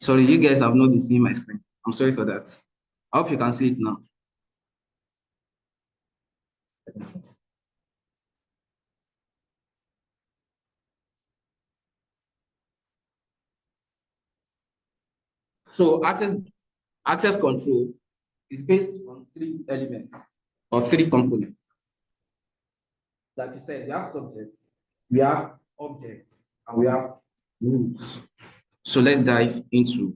Sorry, you guys have not been seeing my screen. I'm sorry for that. I hope you can see it now. So access control is based on 3 elements or 3 components. Like you said, we have subjects, we have objects, and we have rules. So let's dive into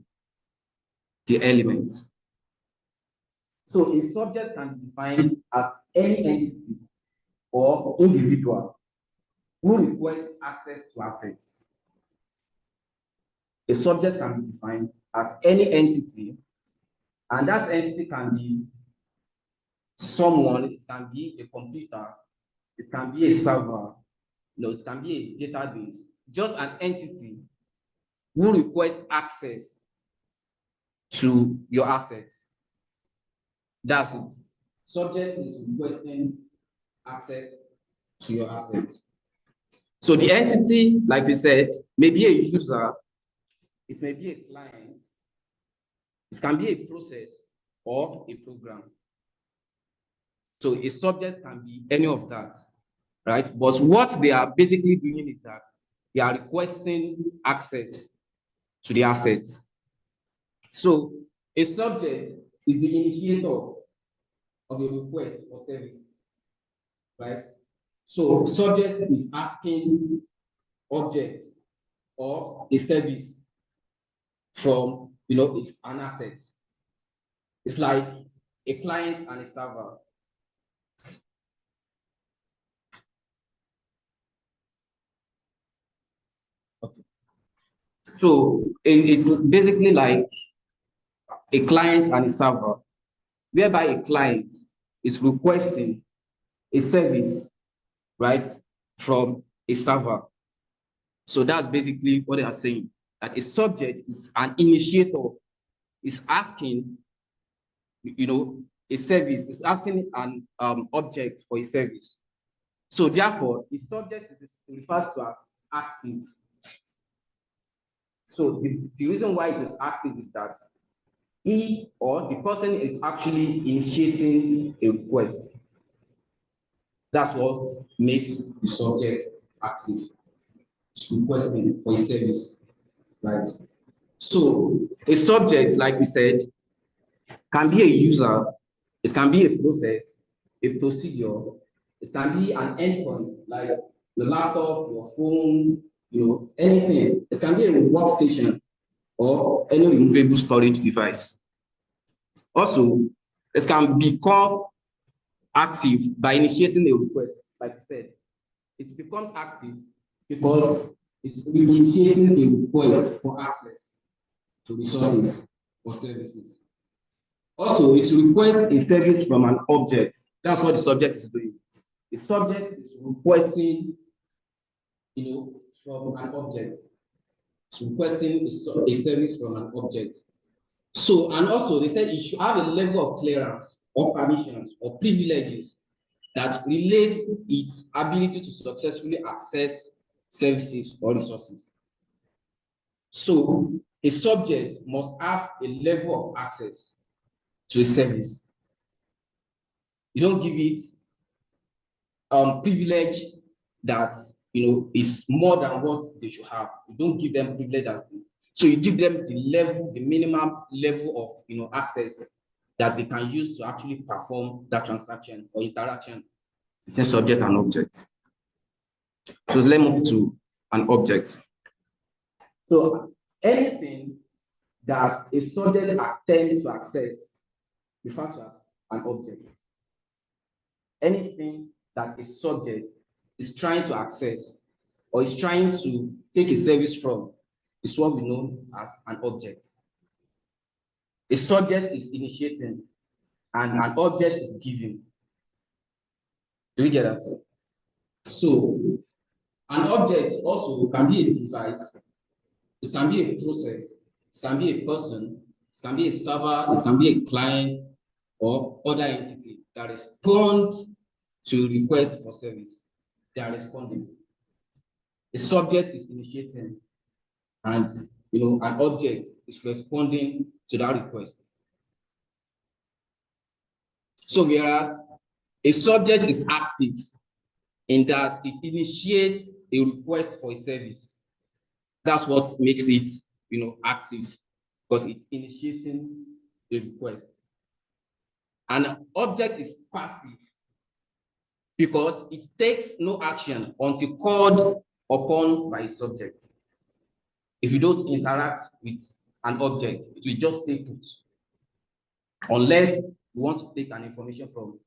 the elements. So a subject can be defined as any entity or individual who requests access to assets. A subject can be defined as any entity, and that entity can be someone, it can be a computer, it can be a server, it can be a database, just an entity who requests access to your assets. That's it. Subject is requesting access to your assets. So the entity, like we said, may be a user, it may be a client, it can be a process or a program. So a subject can be any of that, right? But what they are basically doing is that they are requesting access to the assets. So a subject is the initiator of a request for service, right? So subject is asking object or a service from, it's an asset. It's like a client and a server. Okay. So it's basically like a client and a server, whereby a client is requesting a service, right, from a server. So that's basically what they are saying, that a subject is an initiator, is asking, a service, is asking an object for a service. So therefore, the subject is referred to as active. So the reason why it is active is that he or the person is actually initiating a request. That's what makes the subject active. It's requesting for a service, right? So a subject, like we said, can be a user, it can be a process, a procedure, it can be an endpoint, like your laptop, your phone, anything. It can be a workstation or any removable storage device. Also, it can become active by initiating a request, like I said. It becomes active because it's initiating a request for access to resources or services. Also, it requests a service from an object. That's what the subject is doing. The subject is requesting, from an object. It's requesting a service from an object. So, and also they said it should have a level of clearance or permissions or privileges that relate its ability to successfully access services or resources. So a subject must have a level of access to a service. You don't give it privilege that is more than what they should have. You don't give them privilege that, so you give them the minimum level of access that they can use to actually perform that transaction or interaction between subject and object. So let's move to an object. So anything that a subject attempts to access referred to as an object. Anything that a subject is trying to access or is trying to take a service from is what we know as an object. A subject is initiating and an object is giving. Do we get that? So an object also can be a device, it can be a process, it can be a person, it can be a server, it can be a client or other entity that respond to request for service. They are responding. A subject is initiating, and an object is responding to that request. So whereas a subject is active in that it initiates a request for a service, that's what makes it active, because it's initiating a request. An object is passive because it takes no action until called upon by a subject. If you don't interact with an object, it will just stay put, unless you want to take an information from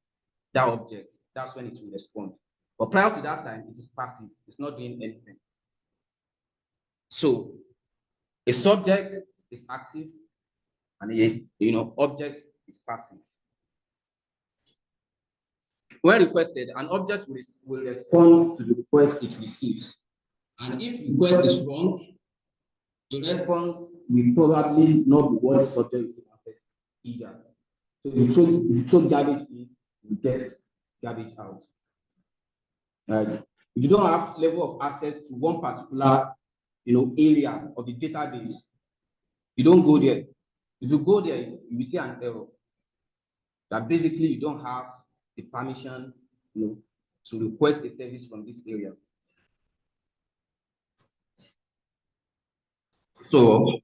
that object. That's when it will respond. But prior to that time, it is passive. It's not doing anything. So a subject is active and a object is passive. When requested, an object will respond to the request it receives. And if the request is wrong, the response will probably not be what the subject wanted either. So if you throw garbage in, you get garbage out. Right? If you don't have level of access to one particular area of the database, you don't go there. If you go there, you will see an error that basically you don't have the permission to request a service from this area. So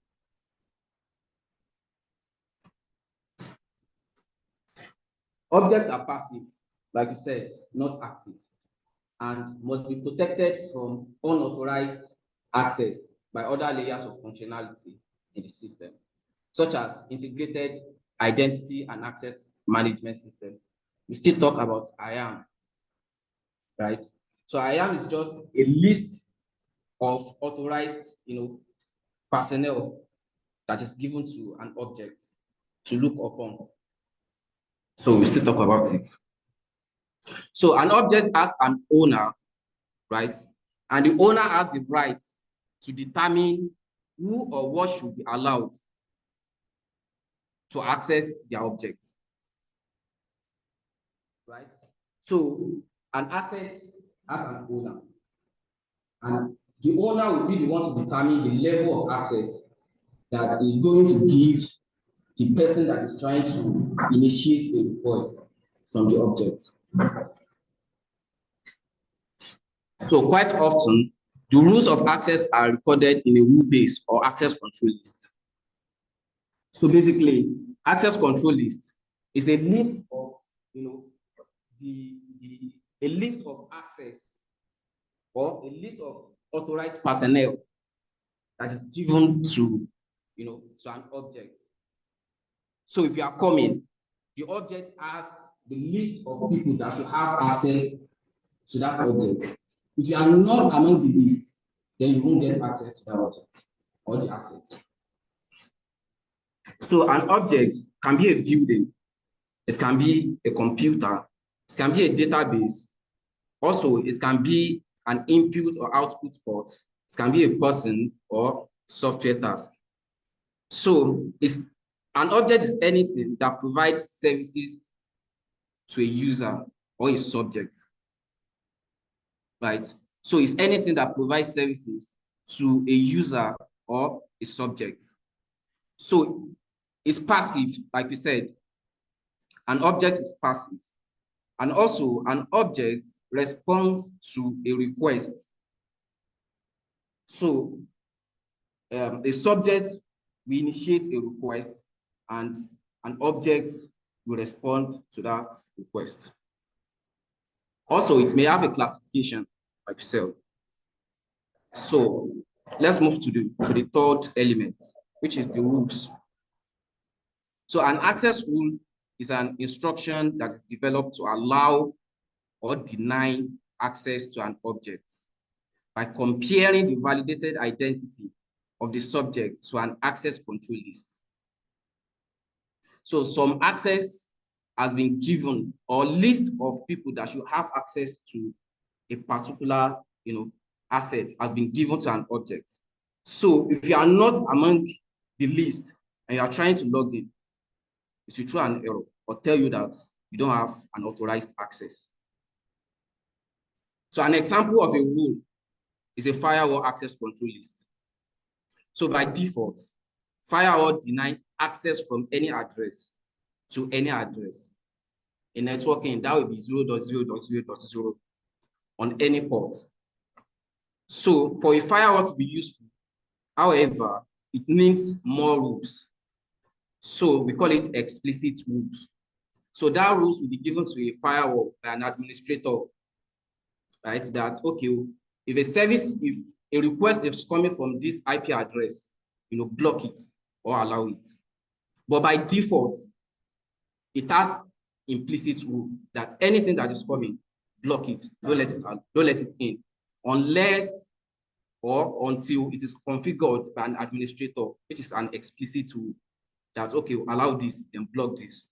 objects are passive, like you said, not active, and must be protected from unauthorized access by other layers of functionality in the system, such as integrated identity and access management system. We still talk about IAM, right? So IAM is just a list of authorized, personnel that is given to an object to look upon. So we still talk about it. So an object has an owner, right? And the owner has the right to determine who or what should be allowed to access their object, right? So an asset has an owner, and the owner will be the one to determine the level of access that is going to give the person that is trying to initiate a request from the object. So quite often, the rules of access are recorded in a rule base or access control list. So basically, access control list is a list of a list of access or a list of authorized personnel that is given to to an object. So if you are coming, the object has the list of people that should have access to that object. If you are not among the list, then you won't get access to that object or the asset. So an object can be a building, it can be a computer, it can be a database. Also, it can be an input or output port. It can be a person or software task. So an object is anything that provides services to a user or a subject, right? So it's anything that provides services to a user or a subject. So it's passive, like we said. An object is passive. And also, an object responds to a request. So a subject will initiate a request, and an object will respond to that request. Also, it may have a classification, like so. So let's move to the third element, which is the rules. So an access rule is an instruction that is developed to allow or deny access to an object by comparing the validated identity of the subject to an access control list. So some access has been given, or list of people that should have access to a particular asset has been given to an object. So if you are not among the list and you are trying to log in, it will throw an error or tell you that you don't have an authorized access. So an example of a rule is a firewall access control list. So by default, firewall deny access from any address to any address. In networking, that will be 0.0.0.0 on any port. So for a firewall to be useful, however, it needs more rules. So we call it explicit rules. So that rules will be given to a firewall by an administrator, right? That, okay, if a request is coming from this IP address, block it or allow it. But by default, it has implicit rule that anything that is coming, block it, don't let it out, don't let it in, unless or until it is configured by an administrator, which is an explicit rule that, okay, allow this, then block this.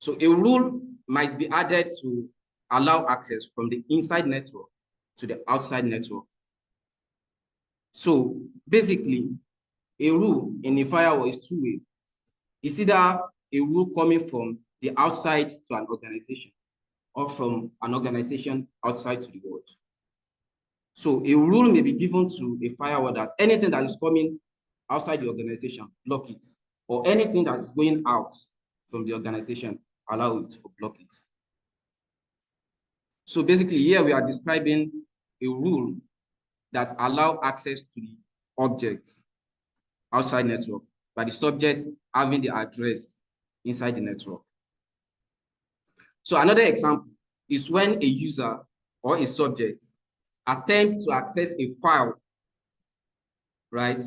So a rule might be added to allow access from the inside network to the outside network. So basically, a rule in a firewall is two-way. It's either a rule coming from the outside to an organization or from an organization outside to the world. So a rule may be given to a firewall that anything that is coming outside the organization, block it, or anything that is going out from the organization, allow it or block it. So basically here we are describing a rule that allows access to the object outside network by the subject having the address inside the network. So another example is when a user or a subject attempts to access a file, right?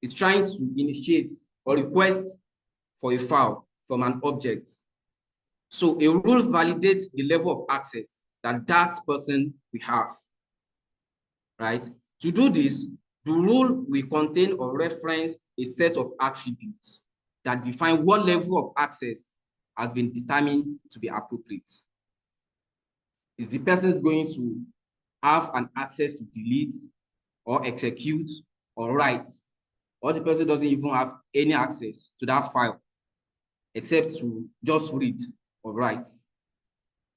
It's trying to initiate or request for a file from an object. So a rule validates the level of access that that person will have, right? To do this, the rule will contain or reference a set of attributes that define what level of access has been determined to be appropriate. Is the person going to have an access to delete or execute or write, or the person doesn't even have any access to that file except to just read or write?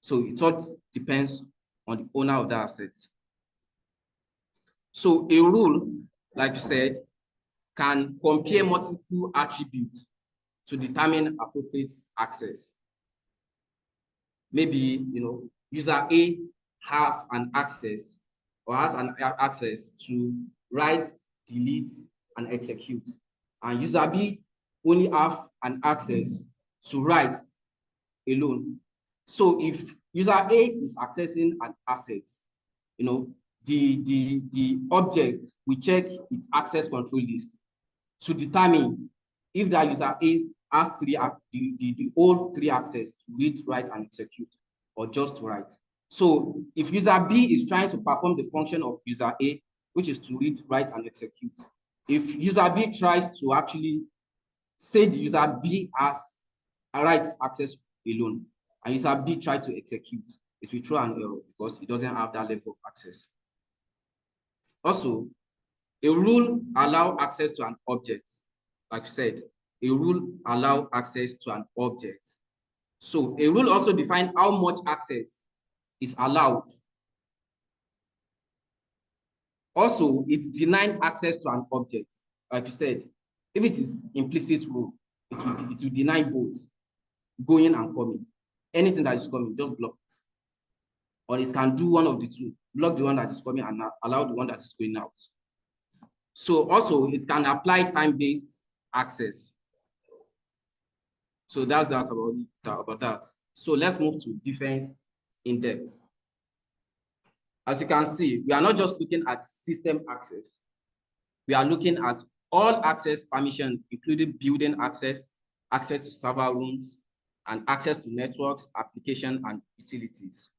So it all depends on the owner of that asset. So a rule, like you said, can compare multiple attributes to determine appropriate access. Maybe, user A have an access or has an access to write, delete, and execute. And user B only have an access to write alone. So if user A is accessing an asset, the object will check its access control list to determine if that user A has the all three access to read, write, and execute, or just to write. So if user B is trying to perform the function of user A, which is to read, write, and execute, if user B tries to actually say the user B has a right access alone, and user B tries to execute, it will throw an error because it doesn't have that level of access. Also, a rule allows access to an object. Like I said, a rule allows access to an object. So a rule also defines how much access is allowed. Also, it denies access to an object. Like you said, if it is implicit rule, it will deny both going and coming. Anything that is coming, just block it. Or it can do one of the two, block the one that is coming and allow the one that is going out. So also, it can apply time-based access. So that's that about that. So let's move to defense in depth. As you can see, we are not just looking at system access. We are looking at all access permission, including building access, access to server rooms, and access to networks, application, and utilities.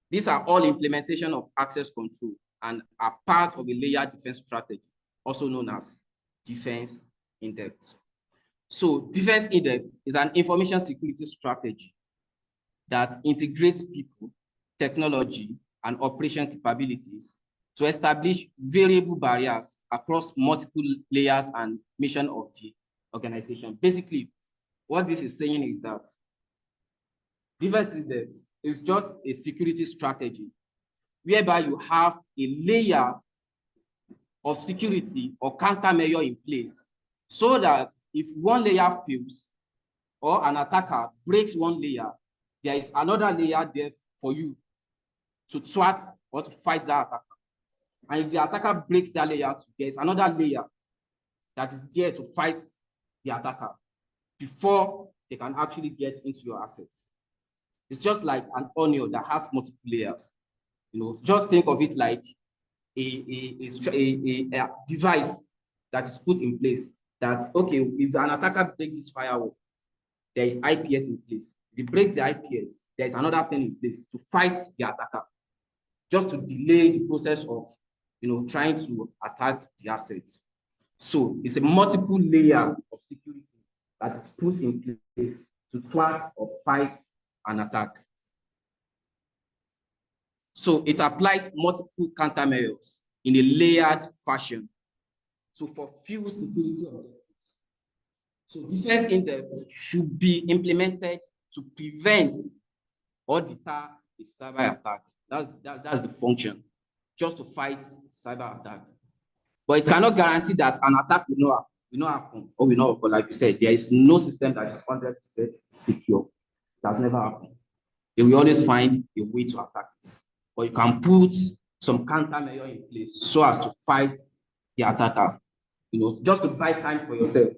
These are all implementation of access control and are part of a layered defense strategy, also known as defense in depth. So defense in depth is an information security strategy that integrates people, technology, and operation capabilities to establish variable barriers across multiple layers and mission of the organization. Basically, what this is saying is that defense in depth is just a security strategy whereby you have a layer of security or countermeasure in place, so that if one layer fails or an attacker breaks one layer, there is another layer there for you to thwart or to fight that attacker. And if the attacker breaks that layer, there is another layer that is there to fight the attacker before they can actually get into your assets. It's just like an onion that has multiple layers. Just think of it like a device that is put in place that, okay, if an attacker breaks this firewall, there is IPS in place. If he breaks the IPS, there is another thing in place to fight the attacker, just to delay the process of trying to attack the assets. So it's a multiple layer of security that is put in place to thwart or fight an attack. So it applies multiple countermeasures in a layered fashion to fulfill security objectives. So defense in-depth should be implemented to prevent or deter a cyber attack. That's the function, just to fight cyber attack. But it cannot guarantee that an attack will not happen or will not occur. Like you said, there is no system that is 100% secure. That's never happened. They will always find a way to attack it. But you can put some countermeasure in place so as to fight the attacker. Just to buy time for yourself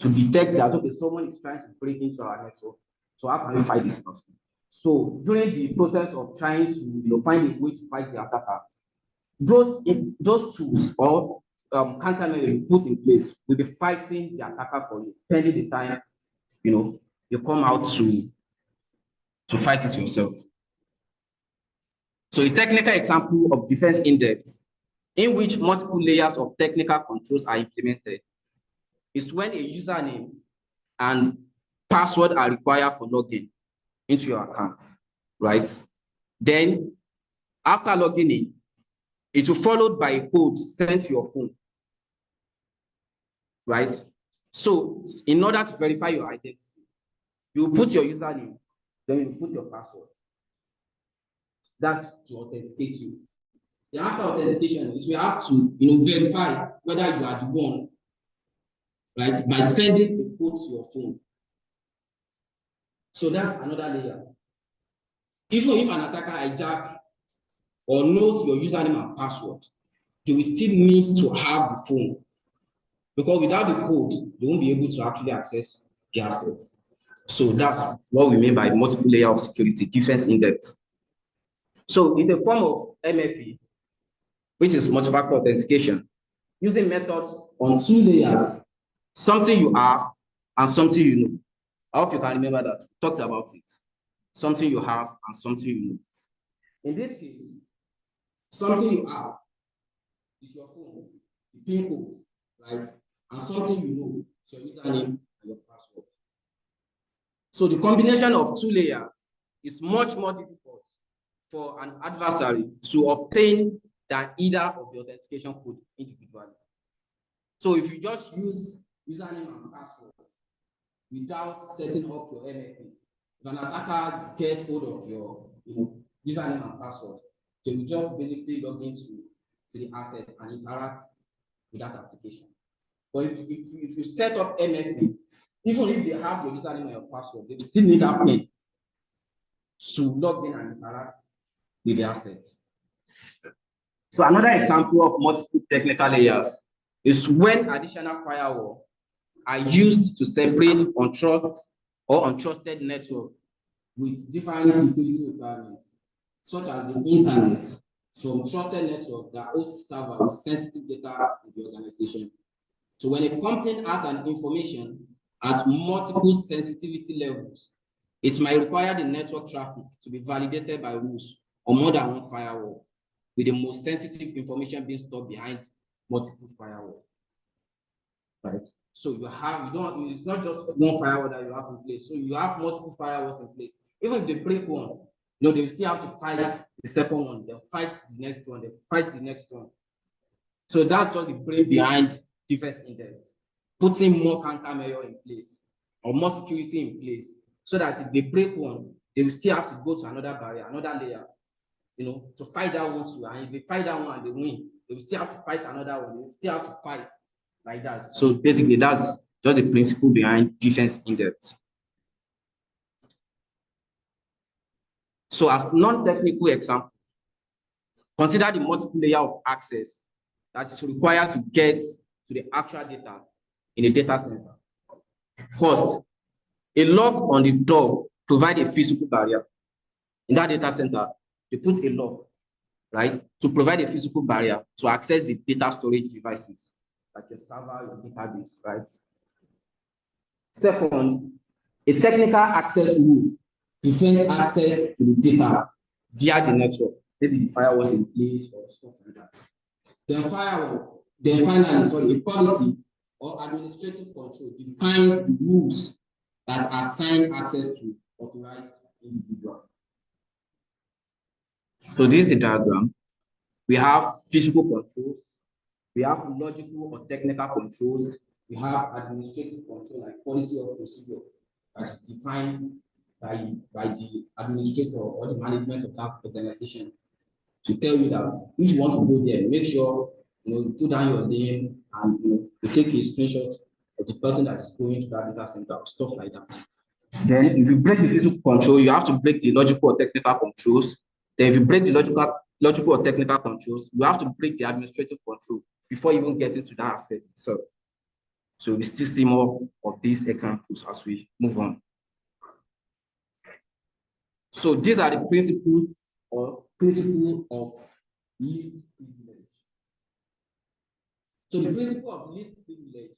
to detect that, okay, someone is trying to break into our network. So how can we fight this person? So during the process of trying to find a way to fight the attacker, those tools or countermeasure you put in place will be fighting the attacker for you, pending the time you come out to fight it yourself. So a technical example of defense in-depth in which multiple layers of technical controls are implemented is when a username and password are required for login into your account, right? Then after logging in, it will be followed by a code sent to your phone, right? So in order to verify your identity, you put your username, then you put your password. That's to authenticate you. Then after authentication, it will have to verify whether you are the one, right, by sending a code to your phone. So that's another layer. Even if an attacker hijacks or knows your username and password, they will still need to have the phone, because without the code, they won't be able to actually access the assets. So that's what we mean by multiple layer of security, defense in-depth. So in the form of MFA, which is multi-factor authentication, using methods on 2 layers, something you have and something you know. I hope you can remember that. We talked about it. Something you have and something you know. In this case, something you have is your phone, the PIN code, right? And something you know is your username and your password. So the combination of 2 layers is much more difficult for an adversary to obtain than either of the authentication code individually. So if you just use username and password without setting up your MFA, if an attacker gets hold of your username and password, they will just basically log into the asset and interact with that application. But if you set up MFA, even if they have your username and your password, they still need that PIN to log in and interact with the assets. So another example of multiple technical layers is when additional firewall are used to separate untrusted network with different security requirements, such as the internet from trusted network that hosts servers with sensitive data in the organization. So when a company has an information at multiple sensitivity levels, it might require the network traffic to be validated by rules on more than one firewall, with the most sensitive information being stored behind multiple firewalls. Right? So it's not just one firewall that you have in place. So you have multiple firewalls in place. Even if they break one, they will still have to fight the second one, they'll fight the next one, they'll fight the next one. So that's just the brain behind defense in-depth, putting more countermeasure in place or more security in place, so that if they break one, they will still have to go to another barrier, another layer, to fight that one too. And if they fight that one and they win, they will still have to fight another one. They will still have to fight like that. So basically, that's just the principle behind defense in depth. So as non-technical example, consider the multiple layer of access that is required to get to the actual data in a data center. First, a lock on the door provides a physical barrier. In that data center, they put a lock, right, to provide a physical barrier to access the data storage devices, like your server, your database, right? Second, a technical access rule prevents access to the data via the network. Maybe the firewall was in place or stuff like that. Then finally, a policy or administrative control defines the rules that assign access to authorized individuals. So this is the diagram. We have physical controls, we have logical or technical controls, we have administrative control like policy or procedure that is defined by the administrator or the management of that organization to tell you that if you want to go there, make sure you put down your name and you take a screenshot of the person that is going to that data center, stuff like that. Then if you break the physical control, you have to break the logical or technical controls. Then if you break the logical or technical controls, you have to break the administrative control before even getting to that asset itself. So we still see more of these examples as we move on. So these are the principles or principle of least privilege. So the principle of least privilege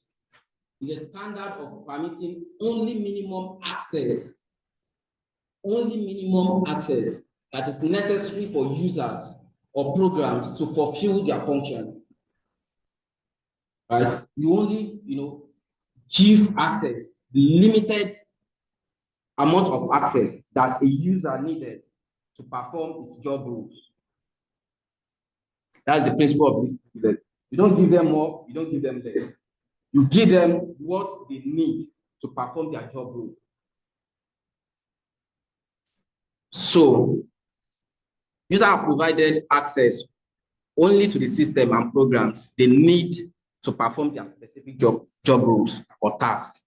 is a standard of permitting only minimum access that is necessary for users or programs to fulfill their function. Right? You only, give access, the limited amount of access that a user needed to perform its job roles. That's the principle of least privilege. You don't give them more, you don't give them less. You give them what they need to perform their job role. So, users are provided access only to the system and programs they need to perform their specific job roles or tasks.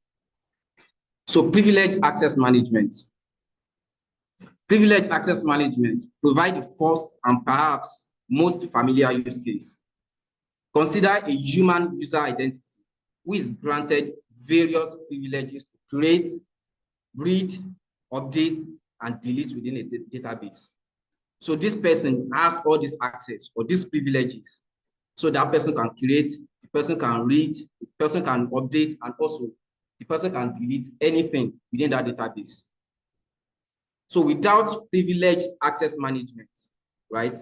So, privileged access management. Privileged access management provides the first and perhaps most familiar use case. Consider a human user identity who is granted various privileges to create, read, update, and delete within a database. So this person has all this access or these privileges. So that person can create, the person can read, the person can update, and also the person can delete anything within that database. So without privileged access management, right,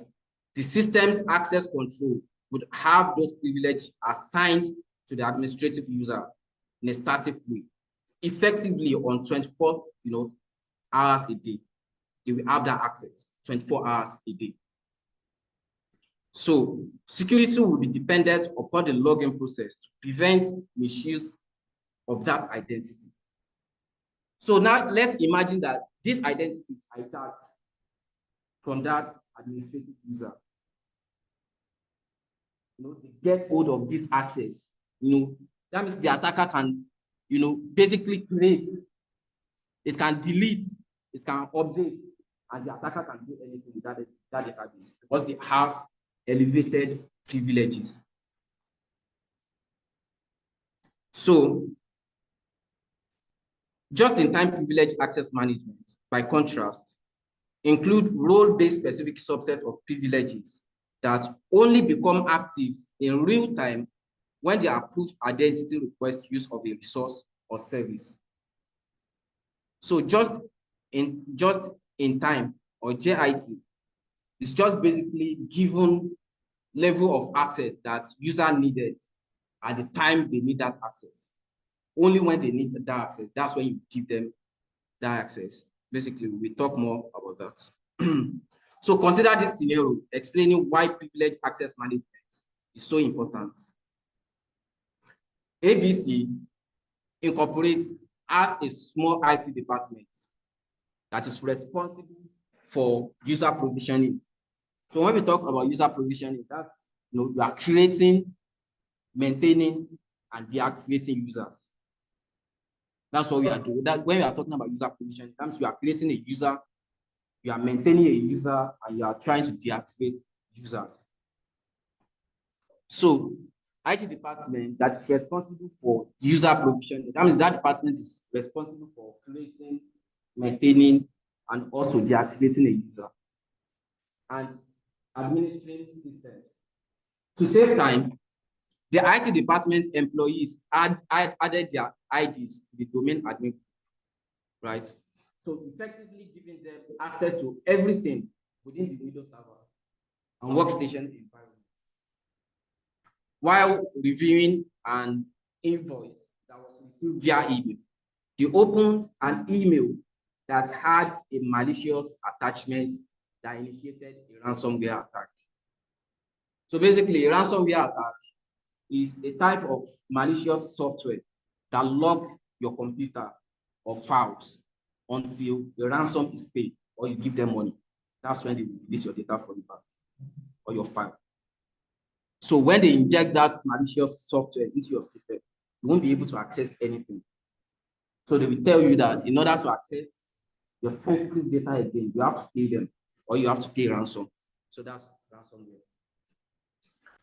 the system's access control would have those privileges assigned to the administrative user in a static way, effectively on 24 hours a day. They will have that access 24 hours a day. So security will be dependent upon the login process to prevent misuse of that identity. So now let's imagine that this identity is hijacked from that administrative user. They get hold of this access. That means the attacker can, basically create. It can delete. It can update, and the attacker can do anything with that database because they have elevated privileges. So, just-in-time privilege access management, by contrast, include role-based specific subset of privileges that only become active in real time when the approved identity requests use of a resource or service. So just in time or JIT is just basically given level of access that user needed at the time they need that access. Only when they need that access, that's when you give them that access. Basically, we talk more about that. So consider this scenario explaining why privileged access management is so important. ABC incorporates as a small IT department that is responsible for user provisioning So when we talk about user provisioning, that's, you are creating, maintaining, and deactivating users. That's what we are doing. That when we are talking about user provisioning, that means you are creating a user, you are maintaining a user, and you are trying to deactivate users. So IT department that is responsible for user provisioning, that means that department is responsible for creating, maintaining, and also deactivating a user, and administering systems. To save time, the IT department employees added their IDs to the domain admin, right? So effectively giving them access to everything within the Windows server and workstation environment, while reviewing an invoice that was received via email. They opened an email that had a malicious attachment that initiated a ransomware attack. So basically, a ransomware attack is a type of malicious software that locks your computer or files until the ransom is paid or you give them money. That's when they release your data from the bank or your file. So when they inject that malicious software into your system, you won't be able to access anything. So they will tell you that in order to access your sensitive data again, you have to pay them or you have to pay ransom. So that's ransomware.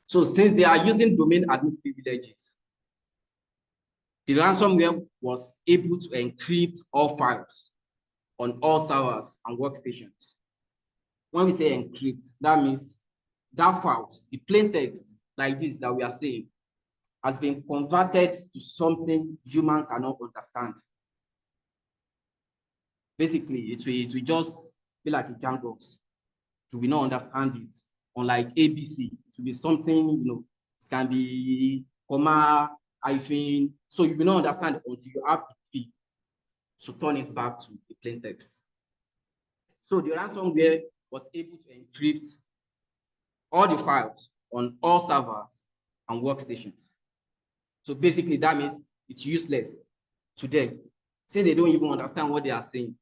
So since they are using domain admin privileges, the ransomware was able to encrypt all files on all servers and workstations. When we say encrypt, that means that files, the plain text like this that we are saying, has been converted to something human cannot understand. Basically, it will just be like a jangles. You will not understand it. Unlike ABC, it will be something, it can be comma, hyphen. So you will not understand it until you have the key to turn it back to the plain text. So the ransomware was able to encrypt all the files on all servers and workstations. So basically, that means it's useless to them. Since they don't even understand what they are saying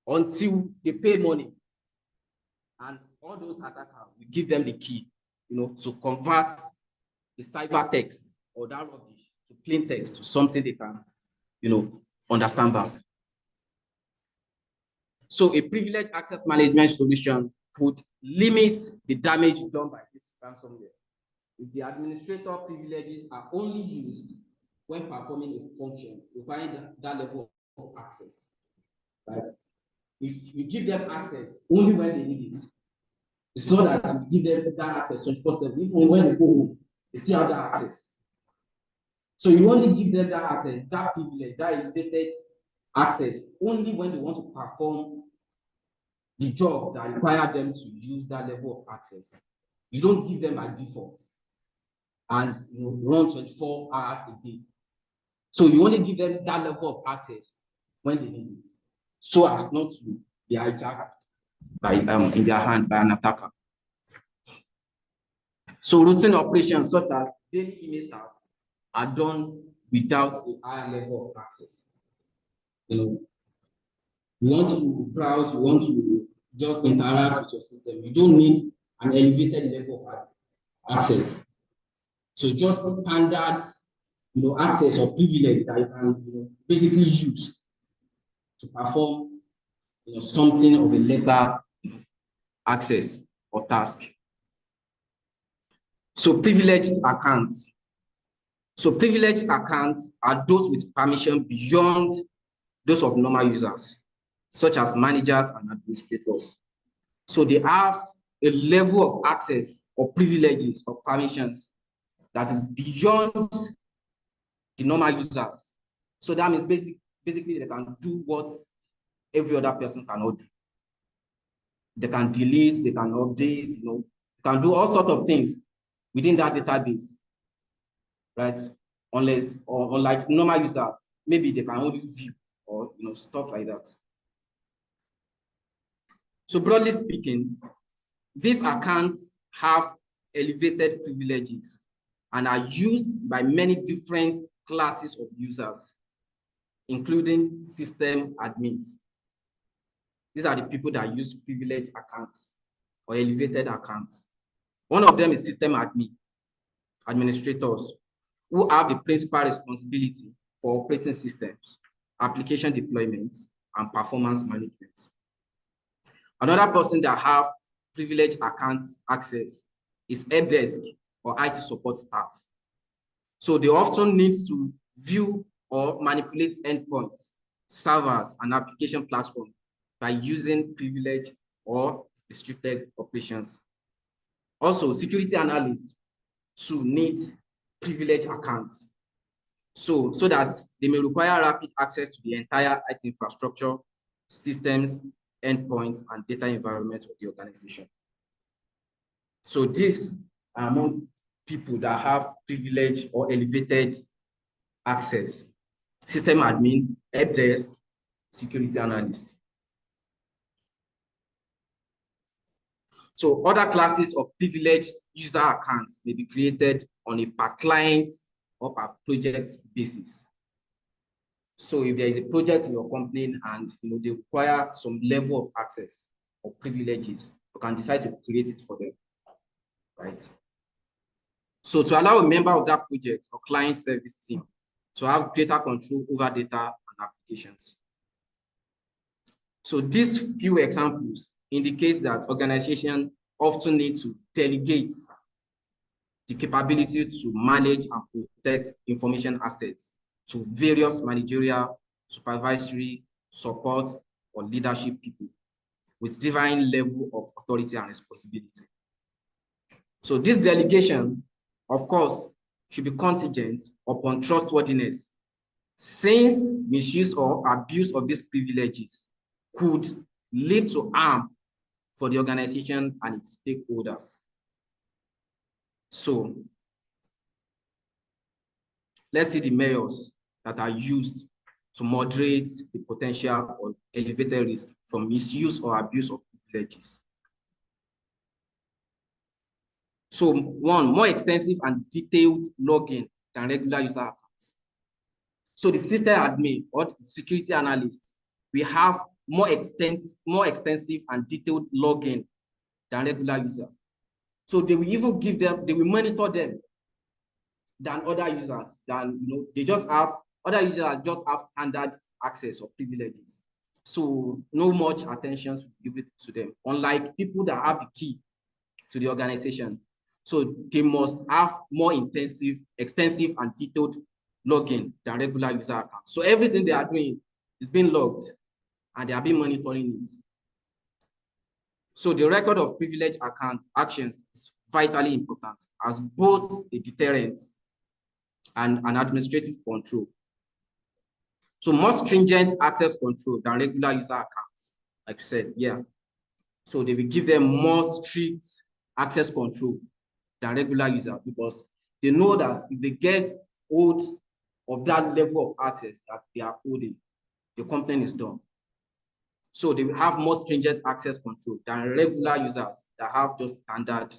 until they pay money. And all those attackers, we give them the key, to convert the cipher text or that rubbish to plain text to something they can, understand back. So a privileged access management solution could limit the damage done by this ransomware if the administrator privileges are only used when performing a function requiring that level of access. Right? If you give them access only when they need it, it's not that you give them that access 24/7. Even when they go home, they still have that access. So you only give them that access, that privilege, that elevated access only when they want to perform the job that requires them to use that level of access. You don't give them by default and run 24 hours a day. So you only give them that level of access when they need it, so as not to be hijacked by in their hand by an attacker. So routine operations such as daily email tasks are done without a higher level of access. You want to browse, you want to just interact with your system. You don't need an elevated level of access. So just standard, access or privilege that you can basically use to perform something of a lesser access or task. So privileged accounts. So privileged accounts are those with permission beyond those of normal users, such as managers and administrators. So they have a level of access or privileges or permissions that is beyond the normal users. So that means basically they can do what every other person cannot do. They can delete, they can update, they can do all sorts of things within that database, right? Unlike normal users, maybe they can only view or stuff like that. So broadly speaking, these accounts have elevated privileges and are used by many different classes of users, including system admins. These are the people that use privileged accounts or elevated accounts. One of them is system administrators, who have the principal responsibility for operating systems, application deployment, and performance management. Another person that have privileged accounts access is help desk or IT support staff. So they often need to view or manipulate endpoints, servers, and application platforms by using privileged or restricted operations. Also, security analysts to need privileged accounts. So that they may require rapid access to the entire IT infrastructure, systems, endpoints, and data environment of the organization. So these are among people that have privileged or elevated access: system admin, help desk, security analyst. So other classes of privileged user accounts may be created on a per client or per project basis. So if there is a project in your company and they require some level of access or privileges, you can decide to create it for them, right? So to allow a member of that project or client service team to have greater control over data and applications. So these few examples indicate that organizations often need to delegate the capability to manage and protect information assets to various managerial, supervisory, support, or leadership people with different level of authority and responsibility. So this delegation, of course, should be contingent upon trustworthiness, since misuse or abuse of these privileges could lead to harm for the organization and its stakeholders. So let's see the measures that are used to moderate the potential or elevated risk from misuse or abuse of privileges. So one, more extensive and detailed login than regular user accounts. So the system admin or the security analyst, we have more extensive and detailed login than regular user. So they will even give them, they will monitor them than other users. They just have, other users just have standard access or privileges. So no much attention to give it to them, unlike people that have the key to the organization. So they must have more extensive and detailed login than regular user accounts. So everything they are doing is being logged and they are being monitoring it. So the record of privileged account actions is vitally important as both a deterrent and an administrative control. So more stringent access control than regular user accounts, like you said, yeah. So they will give them more strict access control than regular user, because they know that if they get hold of that level of access that they are holding, the complaint is done. So they will have more stringent access control than regular users that have just standard,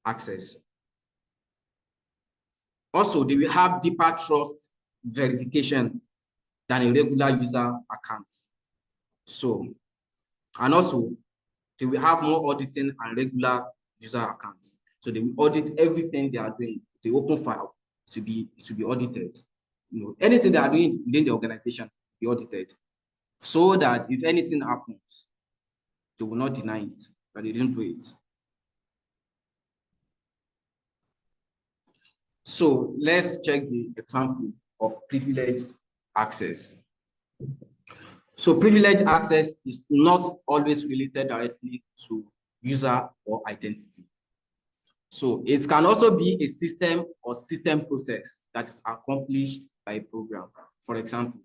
access. Also, they will have deeper trust verification than a regular user account. So, and also, they will have more auditing and regular user accounts. So they will audit everything they are doing. The open file to be audited. Anything they are doing within the organization be audited, so that if anything happens, they will not deny it, that they didn't do it. So let's check the example of privileged access. So privileged access is not always related directly to user or identity. So it can also be a system or system process that is accomplished by a program. For example,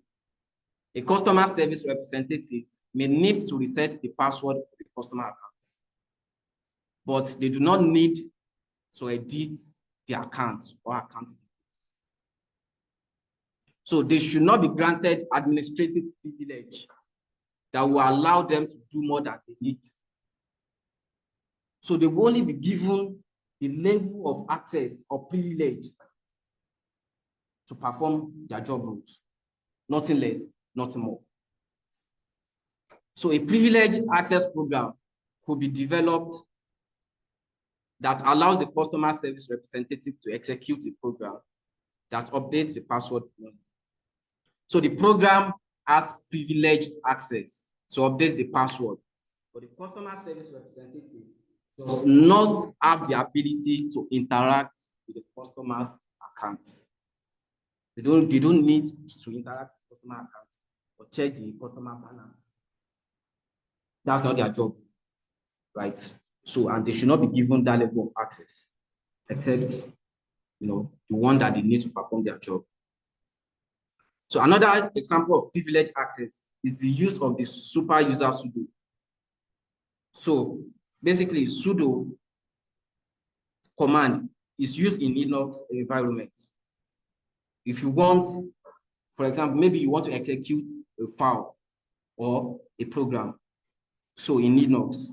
a customer service representative may need to reset the password of the customer account, but they do not need to edit the account or account. So they should not be granted administrative privilege that will allow them to do more than they need. So they will only be given the level of access or privilege to perform their job roles, nothing less, nothing more. So a privileged access program could be developed that allows the customer service representative to execute a program that updates the password. So the program has privileged access to update the password, but the customer service representative does not have the ability to interact with the customer's account. They don't need to interact with the customer account or check the customer balance. That's not their job, right? So, and they should not be given that level of access, except, the one that they need to perform their job. So another example of privileged access is the use of the super user sudo. So basically, sudo command is used in Linux environments. If you want, for example, maybe you want to execute a file or a program. So in Linux,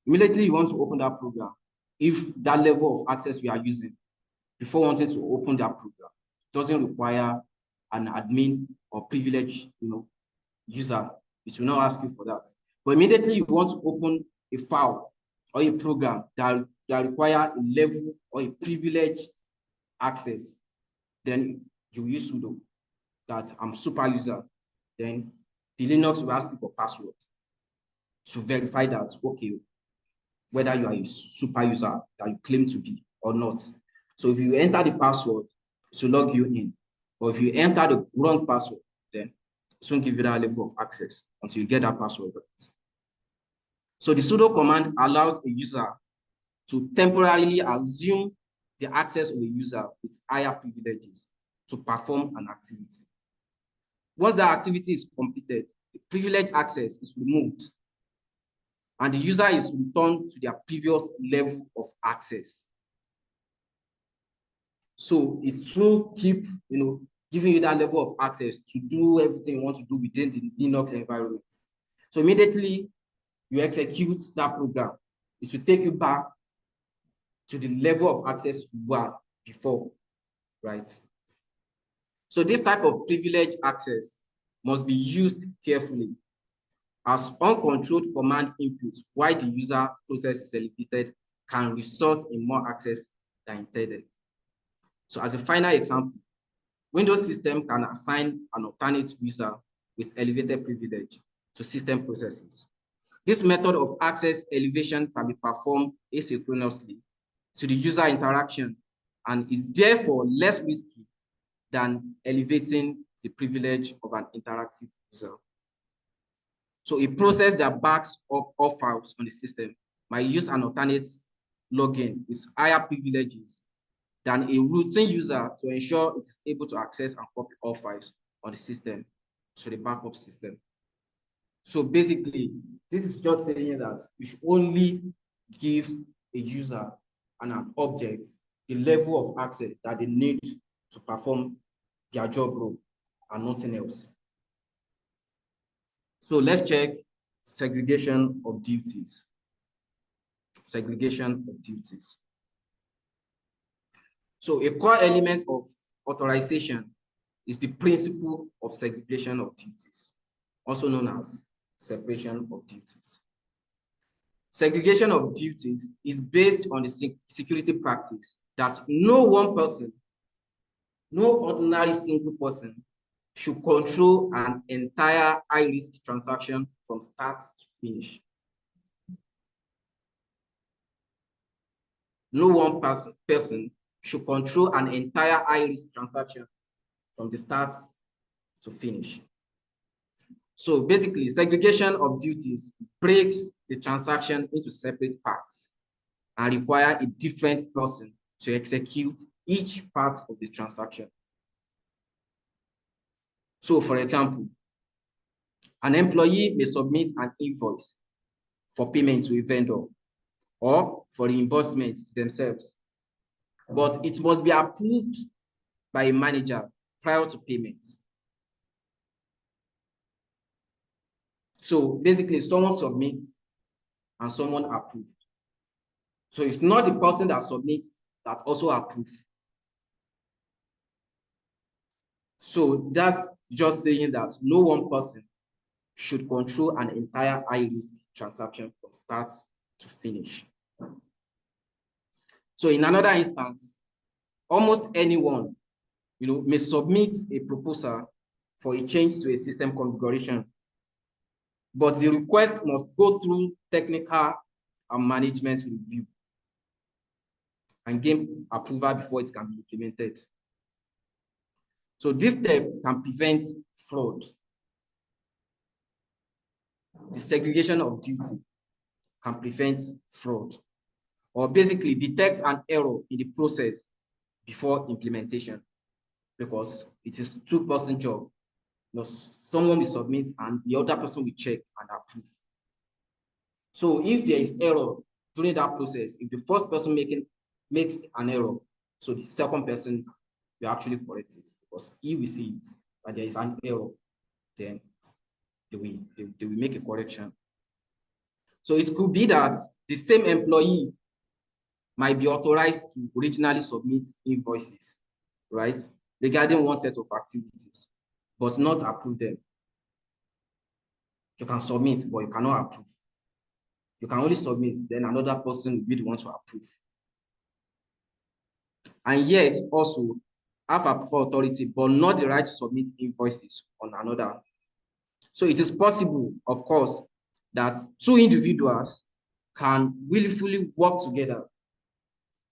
immediately you want to open that program. If that level of access you are using before wanting to open that program doesn't require an admin or privileged, user, it will not ask you for that. But immediately you want to open a file or a program that require a level or a privileged access, then you use sudo, that I'm super user. Then the Linux will ask you for password to verify that, okay, whether you are a super user that you claim to be or not. So if you enter the password to log you in, or if you enter the wrong password, then it won't give you that level of access until you get that password right. So the sudo command allows a user to temporarily assume the access of a user with higher privileges to perform an activity. Once that activity is completed, the privileged access is removed and the user is returned to their previous level of access. So it will keep, giving you that level of access to do everything you want to do within the Linux environment. So immediately you execute that program, it will take you back to the level of access you were before, right? So this type of privileged access must be used carefully, as uncontrolled command inputs while the user process is elevated can result in more access than intended. So as a final example, Windows system can assign an alternate user with elevated privilege to system processes. This method of access elevation can be performed asynchronously to the user interaction and is therefore less risky than elevating the privilege of an interactive user. So a process that backs up all files on the system might use an alternate login with higher privileges than a routine user to ensure it is able to access and copy all files on the system, so the backup system. So basically, this is just saying that you should only give a user and an object the level of access that they need to perform their job role and nothing else. So let's check segregation of duties. Segregation of duties. So a core element of authorization is the principle of segregation of duties, also known as separation of duties. Segregation of duties is based on the security practice that no one person, no ordinary single person, should control an entire high-risk transaction from start to finish. No one person should control an entire high-risk transaction from the start to finish. So basically, segregation of duties breaks the transaction into separate parts and require a different person to execute each part of the transaction. So for example, an employee may submit an invoice for payment to a vendor or for reimbursement to themselves, but it must be approved by a manager prior to payment. So basically, someone submits and someone approves. So it's not the person that submits that also approves. So that's just saying that no one person should control an entire high-risk transaction from start to finish. So in another instance, almost anyone, may submit a proposal for a change to a system configuration, but the request must go through technical and management review and gain approval before it can be implemented. So this step can prevent fraud. The segregation of duty can prevent fraud, or basically detect an error in the process before implementation, because it is two-person job. Someone will submit and the other person will check and approve. So if there is error during that process, if the first person makes an error, so the second person will actually correct it, because he will see it that there is an error, then they will make a correction. So it could be that the same employee might be authorized to originally submit invoices, right, regarding one set of activities, but not approve them. You can submit, but you cannot approve. You can only submit, then another person will be the one to approve. And yet also have approval authority, but not the right to submit invoices on another. So it is possible, of course, that two individuals can willfully work together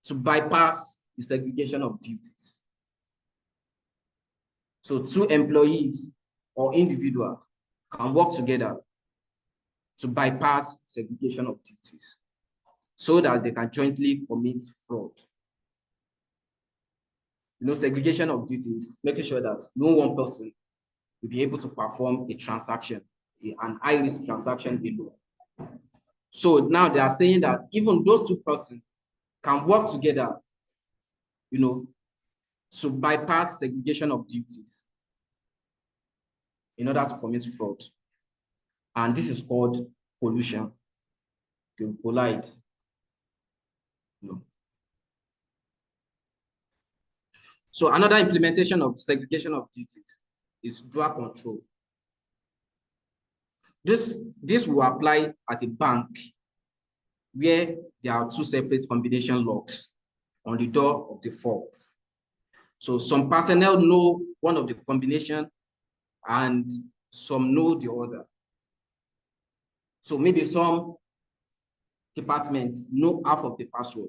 to bypass the segregation of duties. So two employees or individuals can work together to bypass segregation of duties so that they can jointly commit fraud. Segregation of duties, making sure that no one person will be able to perform a transaction, an high-risk transaction alone. So now they are saying that even those two persons can work together, to bypass segregation of duties in order to commit fraud. And this is called collusion. They collide. So another implementation of segregation of duties is dual control. This will apply at a bank where there are two separate combination locks on the door of the vault. So some personnel know one of the combination and some know the other. So maybe some department know half of the password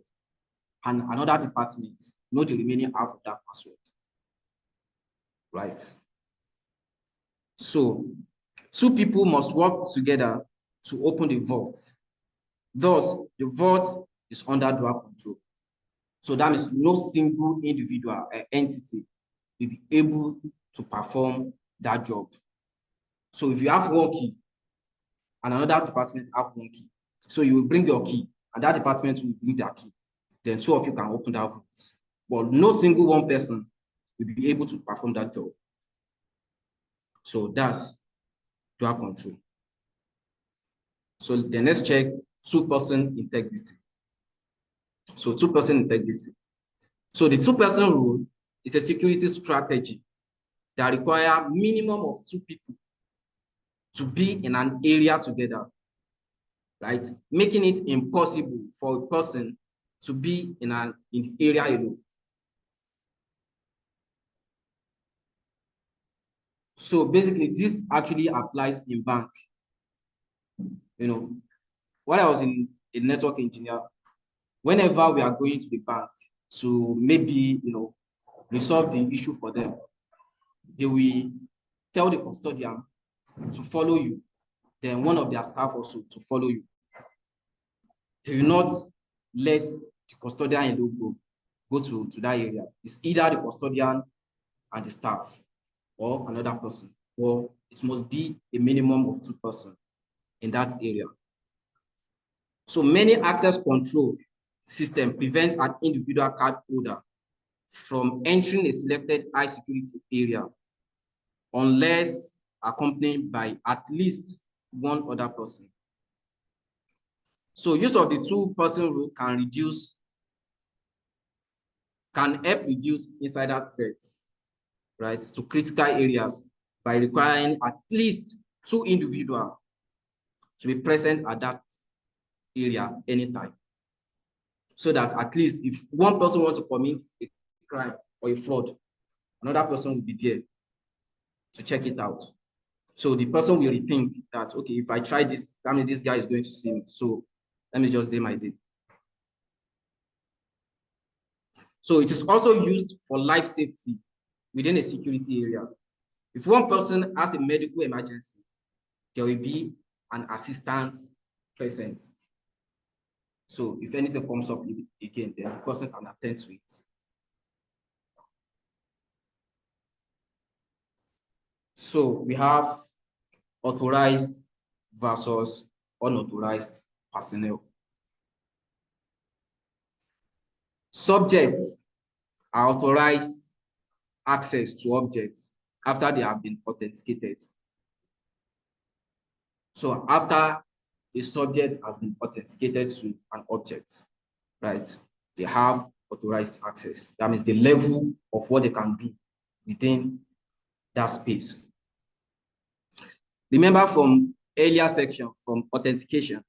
and another department know the remaining half of that password, right? So two people must work together to open the vault. Thus, the vault is under dual control. So that means no single individual entity will be able to perform that job. So if you have one key and another department have one key, so you will bring your key and that department will bring their key. Then two of you can open that vault. But no single one person will be able to perform that job. So that's dual control. So the next check, two-person integrity. So two-person integrity. So the two-person rule is a security strategy that requires minimum of two people to be in an area together, right? Making it impossible for a person to be in the area alone. So basically, this actually applies in bank. When I was in a network engineer, whenever we are going to the bank to maybe, resolve the issue for them, they will tell the custodian to follow you, then one of their staff also to follow you. They will not let the custodian alone go to that area. It's either the custodian and the staff or another person, or it must be a minimum of two persons in that area. So many access control system prevents an individual card holder from entering a selected high security area unless accompanied by at least one other person. So use of the two-person rule can help reduce insider threats, right, to critical areas by requiring at least two individuals to be present at that area anytime. So that at least if one person wants to commit a crime or a fraud, another person will be there to check it out. So the person will rethink that, okay, if I try this, that means this guy is going to see me. So let me just do my day. So it is also used for life safety within a security area. If one person has a medical emergency, there will be an assistant present. So if anything comes up again, then the person can attend to it. So we have authorized versus unauthorized personnel. Subjects are authorized access to objects after they have been authenticated. So after a subject has been authenticated to an object, right, they have authorized access. That means the level of what they can do within that space. Remember from earlier section, from authentication,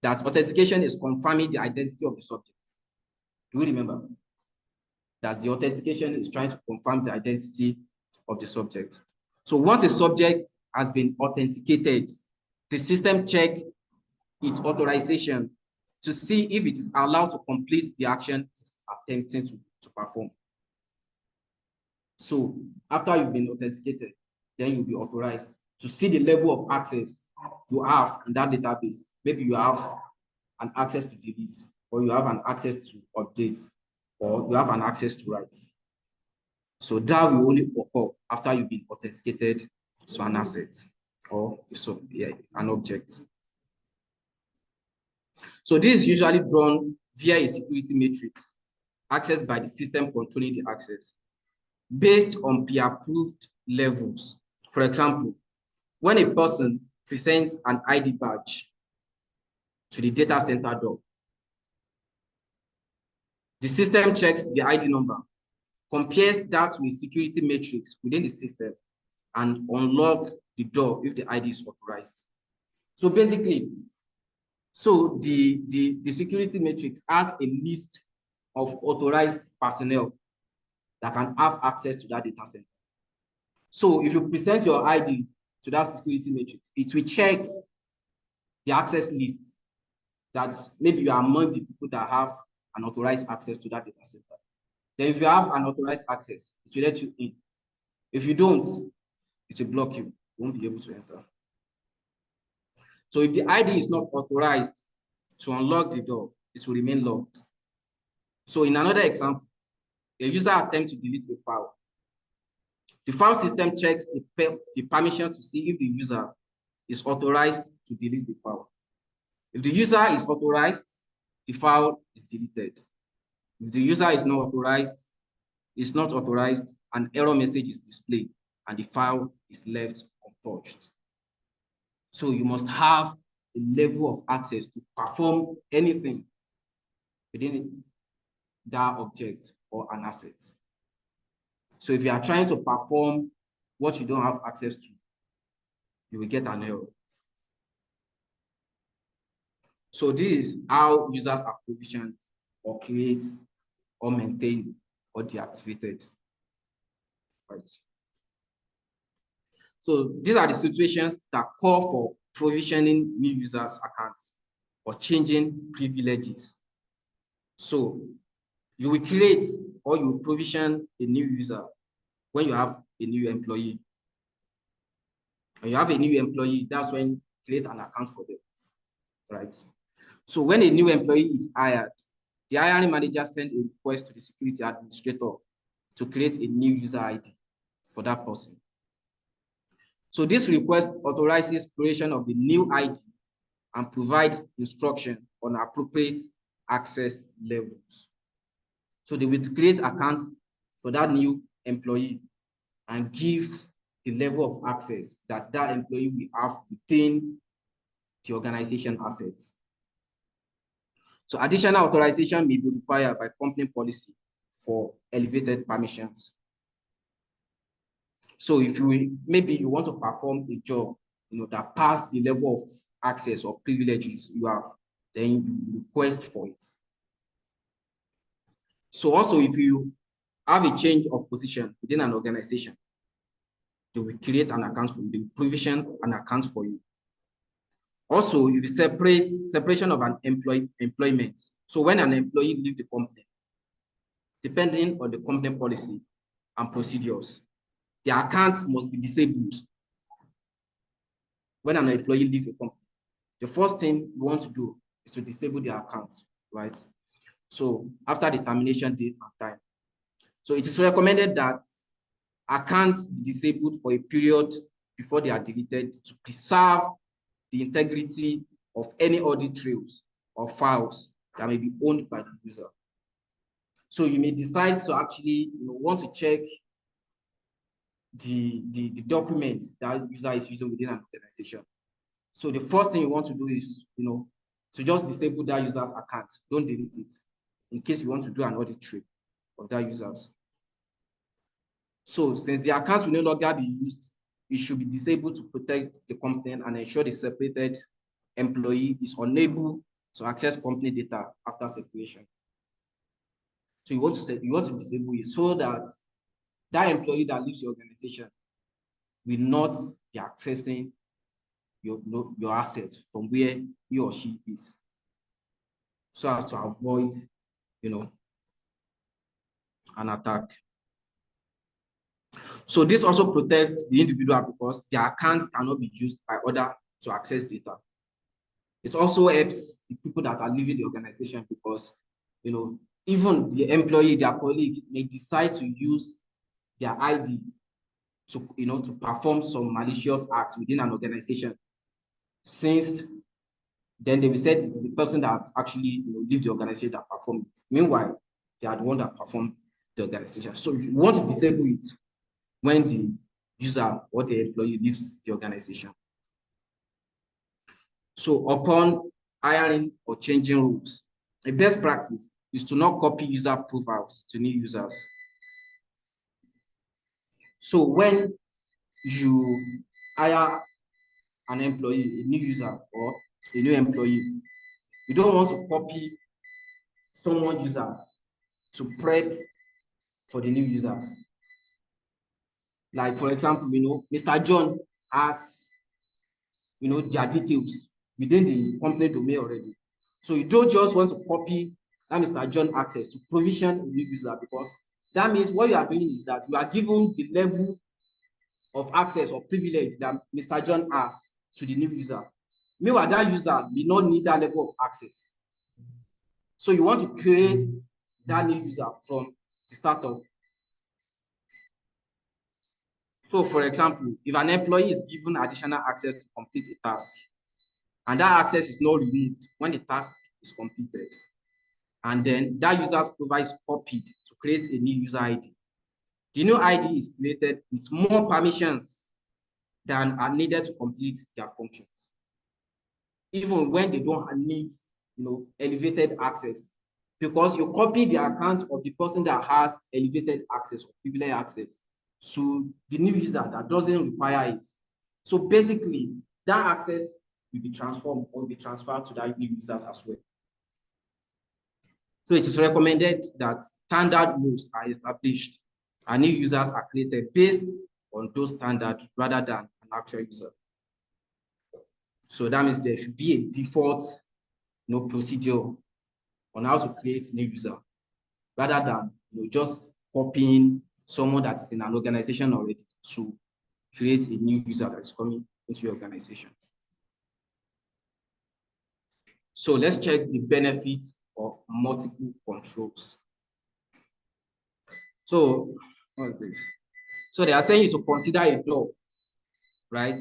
that authentication is confirming the identity of the subject. Do you remember? That the authentication is trying to confirm the identity of the subject. So once a subject has been authenticated, the system checks its authorization to see if it is allowed to complete the action it is attempting to perform. So after you've been authenticated, then you'll be authorized to see the level of access you have in that database. Maybe you have an access to delete, or you have an access to update, or you have an access to write. So that will only occur after you've been authenticated to an asset or an object. So this is usually drawn via a security matrix accessed by the system controlling the access based on pre-approved levels. For example, when a person presents an ID badge to the data center door, the system checks the ID number, compares that to a security matrix within the system, and unlock the door if the ID is authorized. So basically, the security matrix has a list of authorized personnel that can have access to that data center. So if you present your ID to that security matrix, it will check the access list that maybe you are among the people that have an authorized access to that data center. Then if you have an authorized access, it will let you in. If you don't, it will block you. You won't be able to enter. So if the ID is not authorized to unlock the door, it will remain locked. So in another example, a user attempts to delete a file. The file system checks the permissions to see if the user is authorized to delete the file. If the user is authorized, the file is deleted. If the user is not authorized, an error message is displayed and the file is left untouched. So you must have a level of access to perform anything within that object or an asset. So if you are trying to perform what you don't have access to, you will get an error. So this is how users are provisioned or create or maintain or deactivated. Right. So these are the situations that call for provisioning new users' accounts or changing privileges. So you will create or you will provision a new user when you have a new employee. When you have a new employee, that's when you create an account for them, right? So when a new employee is hired, the hiring manager sends a request to the security administrator to create a new user ID for that person. So this request authorizes creation of the new ID and provides instruction on appropriate access levels. So they will create accounts for that new employee and give the level of access that that employee will have within the organization assets. So additional authorization may be required by company policy for elevated permissions. So if maybe you want to perform a job, that pass the level of access or privileges you have, then you request for it. So also, if you have a change of position within an organization, they will create an account for you, they will provision an account for you. Also, if you separation of an employment. So when an employee leaves the company, depending on the company policy and procedures, the account must be disabled. When an employee leaves a company, the first thing you want to do is to disable the account, right? So after the termination date and time. So it is recommended that accounts be disabled for a period before they are deleted to preserve the integrity of any audit trails or files that may be owned by the user. So you may decide to actually want to check the document that user is using within an organization. So the first thing you want to do is to just disable that user's account. Don't delete it in case you want to do an audit trail of that user's. So since the accounts will no longer be used, it should be disabled to protect the company and ensure the separated employee is unable to access company data after separation. So you want to disable it so that that employee that leaves the organization will not be accessing your asset from where he or she is, so as to avoid an attack. So this also protects the individual because their accounts cannot be used by others to access data. It also helps the people that are leaving the organization because even the employee, their colleague, may decide to use their ID to perform some malicious acts within an organization. Since then they will say it's the person that actually leave the organization that performed it. Meanwhile, they are the one that performed the organization. So you want to disable it when the user or the employee leaves the organization. So upon hiring or changing rules, a best practice is to not copy user profiles to new users. So when you hire an employee, a new user or a new employee, you don't want to copy someone's users to prep for the new users. Like, for example, Mr. John has, their details within the company domain already. So you don't just want to copy that Mr. John access to provision a new user, because that means what you are doing is that you are given the level of access or privilege that Mr. John has to the new user. Meanwhile, that user may not need that level of access. So you want to create that new user from the startup. So for example, if an employee is given additional access to complete a task, and that access is not removed when the task is completed, and then that user's profile is copied to create a new user ID, the new ID is created with more permissions than are needed to complete their functions, even when they don't need elevated access, because you copy the account of the person that has elevated access or privileged access to the new user that doesn't require it. So basically, that access will be transformed or be transferred to that new users as well. So it is recommended that standard rules are established and new users are created based on those standards rather than an actual user. So that means there should be a default procedure on how to create new user rather than just copying someone that is in an organization already to create a new user that is coming into your organization. So let's check the benefits of multiple controls. So what is this? So they are saying you to consider a door, right?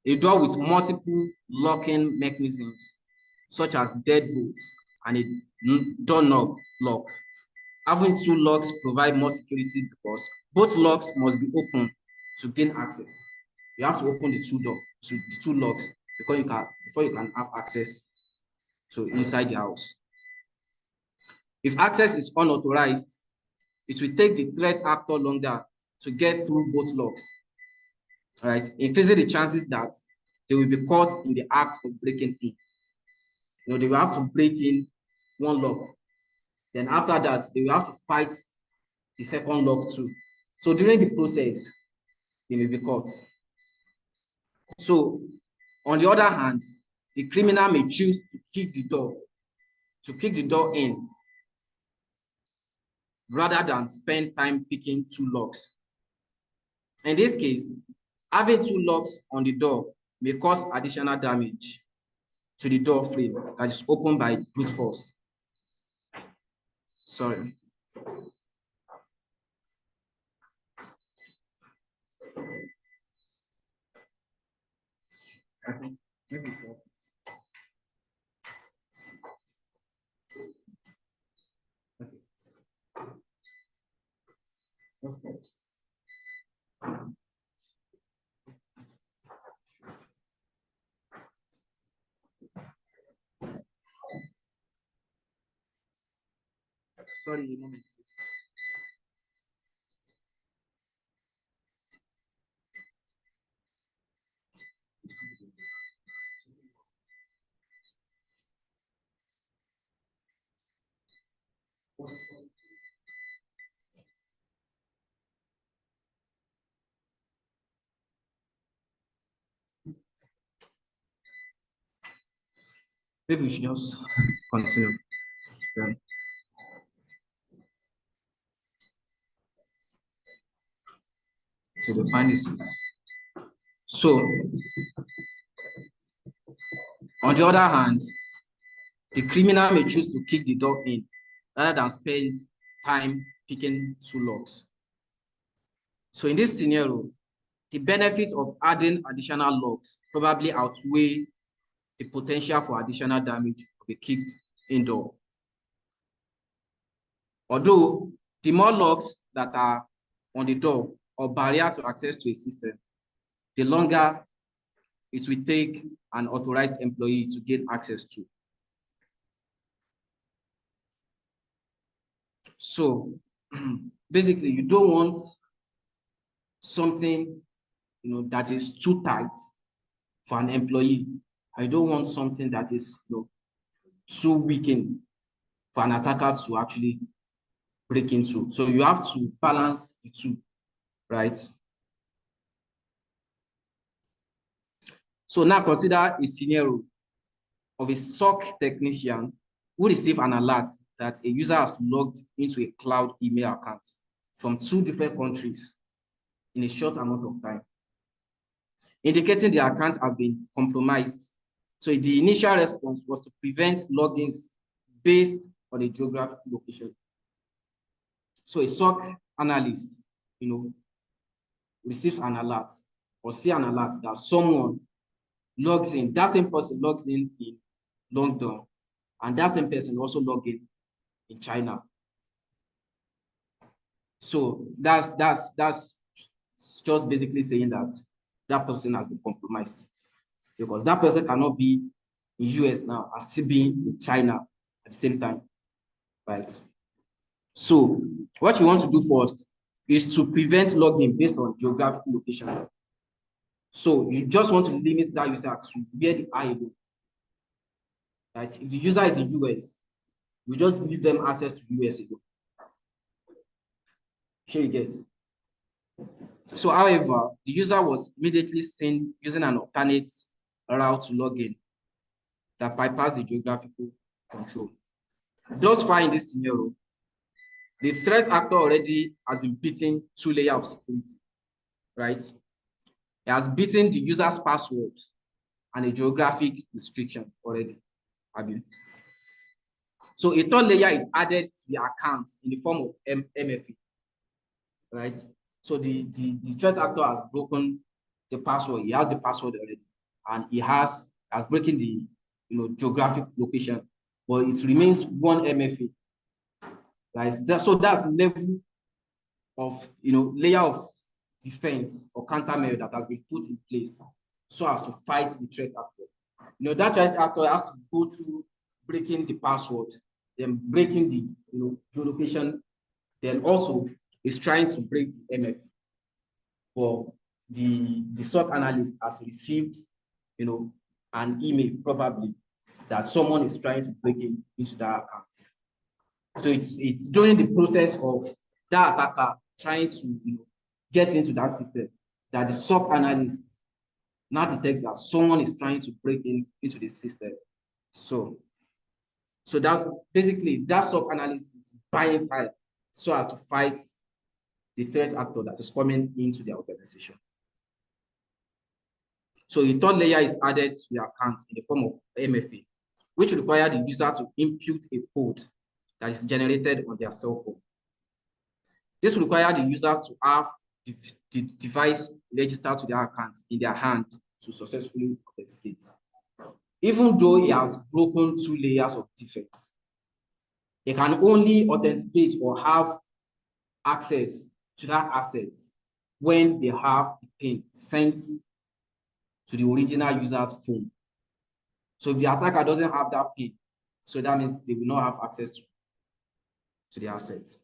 A door with multiple locking mechanisms, such as deadbolts and a doorknob lock. Having two locks provide more security because both locks must be open to gain access. You have to open the two locks before you can have access to inside the house. If access is unauthorized, it will take the threat actor longer to get through both locks, right? Increasing the chances that they will be caught in the act of breaking in. they will have to break in one lock. Then after that, they will have to fight the second lock too. So during the process, they may be caught. So on the other hand, the criminal may choose to kick the door in rather than spend time picking two locks. In this case, having two locks on the door may cause additional damage to the door frame that is opened by brute force. Sorry. Maybe so. Okay. Let's go. Sorry, a moment, please. Maybe we should just continue. Yeah. So they find this. So on the other hand, the criminal may choose to kick the door in rather than spend time picking two locks. So in this scenario, the benefit of adding additional locks probably outweigh the potential for additional damage of a kicked in door. Although the more locks that are on the door or barrier to access to a system, the longer it will take an authorized employee to gain access to. So basically, you don't want something that is too tight for an employee. I don't want something that is too weakened for an attacker to actually break into. So you have to balance the two, right? So now consider a scenario of a SOC technician who receives an alert that a user has logged into a cloud email account from 2 different countries in a short amount of time, indicating the account has been compromised. So the initial response was to prevent logins based on a geographic location. So a SOC analyst, receives an alert or see an alert that someone logs in, that same person logs in London, and that same person also logs in China. So that's just basically saying that that person has been compromised, because that person cannot be in US now and still be in China at the same time, right? So what you want to do first is to prevent login based on geographic location. So you just want to limit that user to where the eye goes. Right? If the user is in US, we just give them access to US alone. Here you get. So, however, the user was immediately seen using an alternate route to log in that bypassed the geographical control. Thus far in this scenario, the threat actor already has been beating 2 layers of security, right? It has beaten the user's password and a geographic restriction already. So a third layer is added to the account in the form of MFA, right? So the threat actor has broken the password. He has the password already, and he has broken the geographic location, but it remains one MFA, right? So that's the level of layer of defense or countermeasure that has been put in place so as to fight the threat actor. That threat actor has to go through breaking the password, then breaking the geolocation, then also is trying to break the MF. For the SOC analyst has received an email probably that someone is trying to break into that account. So it's during the process of that attacker trying to get into that system that the SOC analyst now detects that someone is trying to break into the system. So that basically that SOC analyst is buying time so as to fight the threat actor that is coming into the organization. So the third layer is added to the account in the form of MFA, which requires the user to input a code that is generated on their cell phone. This requires the users to have the device registered to their account in their hand to successfully authenticate. Even though he has broken 2 layers of defense, he can only authenticate or have access to that asset when they have the PIN sent to the original user's phone. So if the attacker doesn't have that PIN, so that means they will not have access to the assets.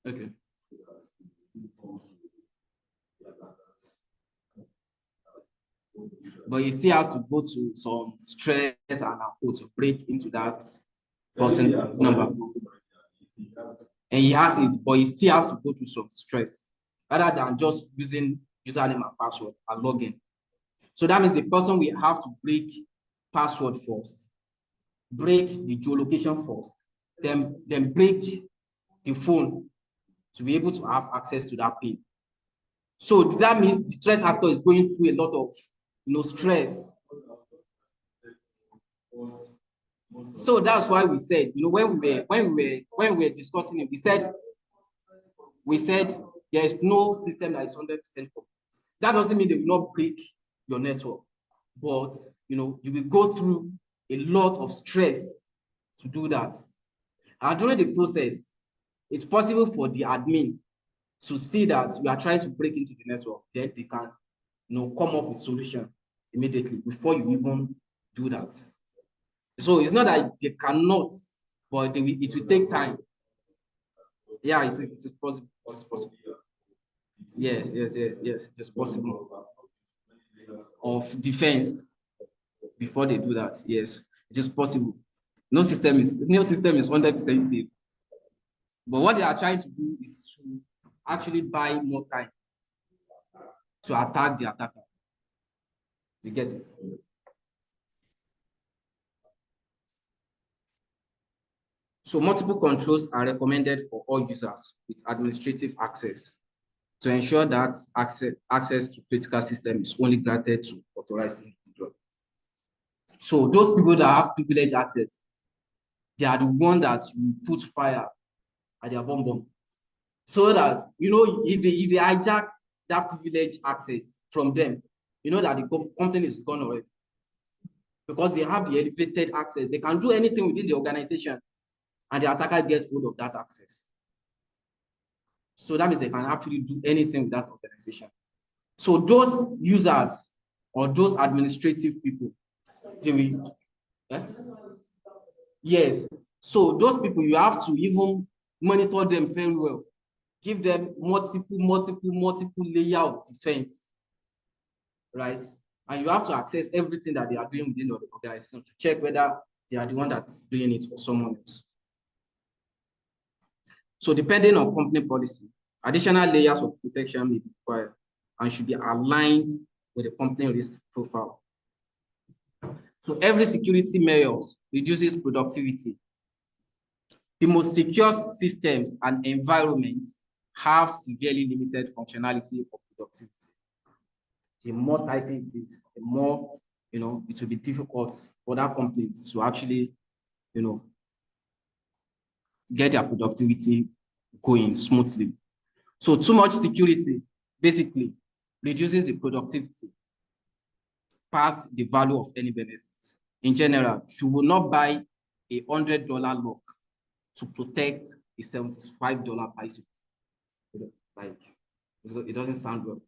Okay. But he still has to go to some stress and to break into that person number. And he has it, but he still has to go to some stress rather than just using username and password and login. So that means the person will have to break password first, break the geolocation first, then break the phone to be able to have access to that PIN. So that means the threat actor is going through a lot of stress. So that's why we said, when we were discussing it, we said there is no system that is 100% complete. That doesn't mean they will not break your network, but you will go through a lot of stress to do that. And during the process, it's possible for the admin to see that you are trying to break into the network, then they can come up with solution immediately before you even do that. So it's not that they cannot, but it will take time. Yeah, it is possible. It is possible. Yes. It is possible. Of defense before they do that. Yes, it is possible. No system is 100% safe. But what they are trying to do is to actually buy more time to attack the attacker. You get it? So multiple controls are recommended for all users with administrative access to ensure that access to critical system is only granted to authorized individuals. So those people that have privileged access, they are the ones that you put fire at their bomb. So that, if they hijack that privileged access from them, that the company is gone already. Because they have the elevated access. They can do anything within the organization, and the attacker gets hold of that access. So that means they can actually do anything with that organization. So those users or those administrative people, they will, yes. So those people, you have to even monitor them very well. Give them multiple layer of defense, right? And you have to access everything that they are doing within the organization to check whether they are the one that's doing it or someone else. So depending on company policy, additional layers of protection may be required and should be aligned with the company risk profile. So every security measures reduces productivity. The most secure systems and environments have severely limited functionality or productivity. The more tightened it is, the more it will be difficult for that company to actually get their productivity going smoothly. So too much security basically reduces the productivity past the value of any benefits. In general, you will not buy a $100 lock to protect a $75 bicycle. Like, it doesn't sound good.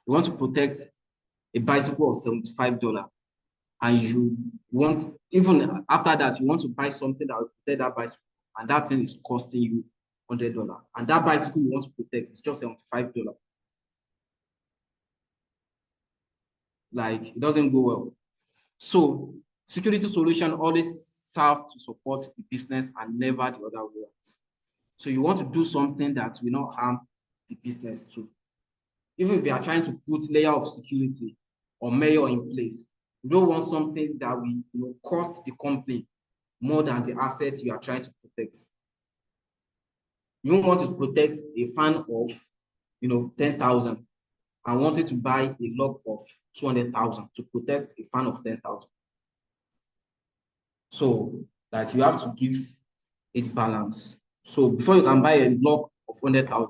You want to protect a bicycle of $75, and you want, even after that, you want to buy something that will protect that bicycle, and that thing is costing you $100. And that bicycle you want to protect is just $75. Like, it doesn't go well. So security solution always serve to support the business and never the other way. So you want to do something that will not harm the business too. Even if you are trying to put layer of security or measure in place, you don't want something that will cost the company more than the assets you are trying to protect. You don't want to protect a fan of 10,000 and wanted to buy a lock of 200,000 to protect a fan of 10,000. So that you have to give it balance. So before you can buy a block of 100,000,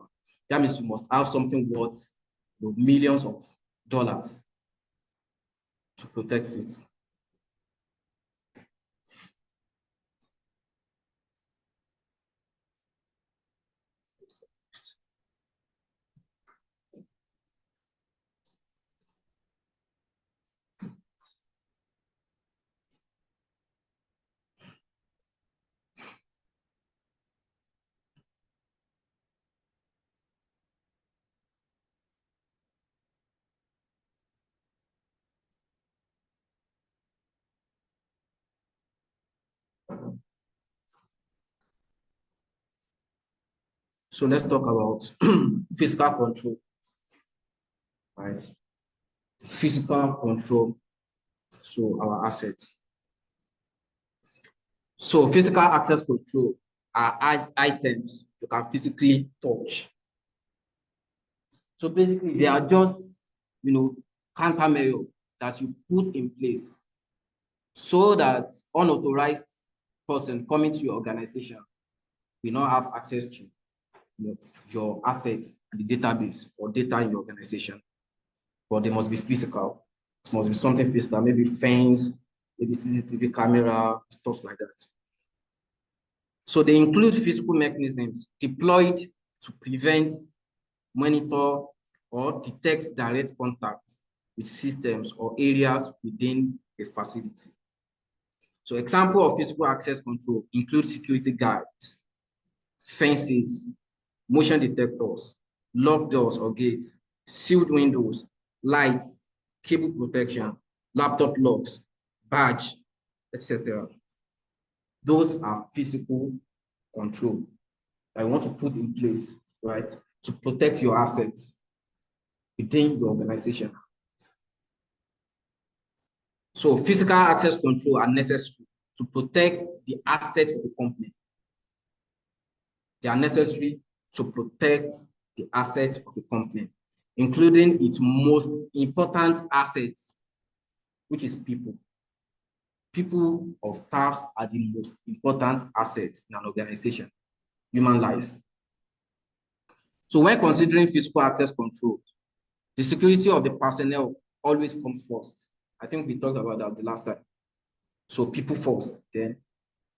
that means you must have something worth millions of dollars to protect it. So let's talk about physical control, right? Physical control, so our assets. So physical access control are items you can physically touch. So basically, they are just, countermeasure that you put in place so that unauthorized person coming to your organization will not have access to your assets and the database or data in your organization. But they must be physical. It must be something physical, maybe fence, maybe CCTV camera, stuff like that. So they include physical mechanisms deployed to prevent, monitor, or detect direct contact with systems or areas within a facility. So example of physical access control include security guards, fences, motion detectors, locked doors or gates, sealed windows, lights, cable protection, laptop locks, badge, etc. Those are physical control that you want to put in place, right, to protect your assets within the organization. So physical access control are necessary to protect the assets of the company. They are necessary to protect the assets of the company, including its most important assets, which is people. People or staffs are the most important assets in an organization, human life. So when considering physical access control, the security of the personnel always comes first. I think we talked about that the last time. So people first, then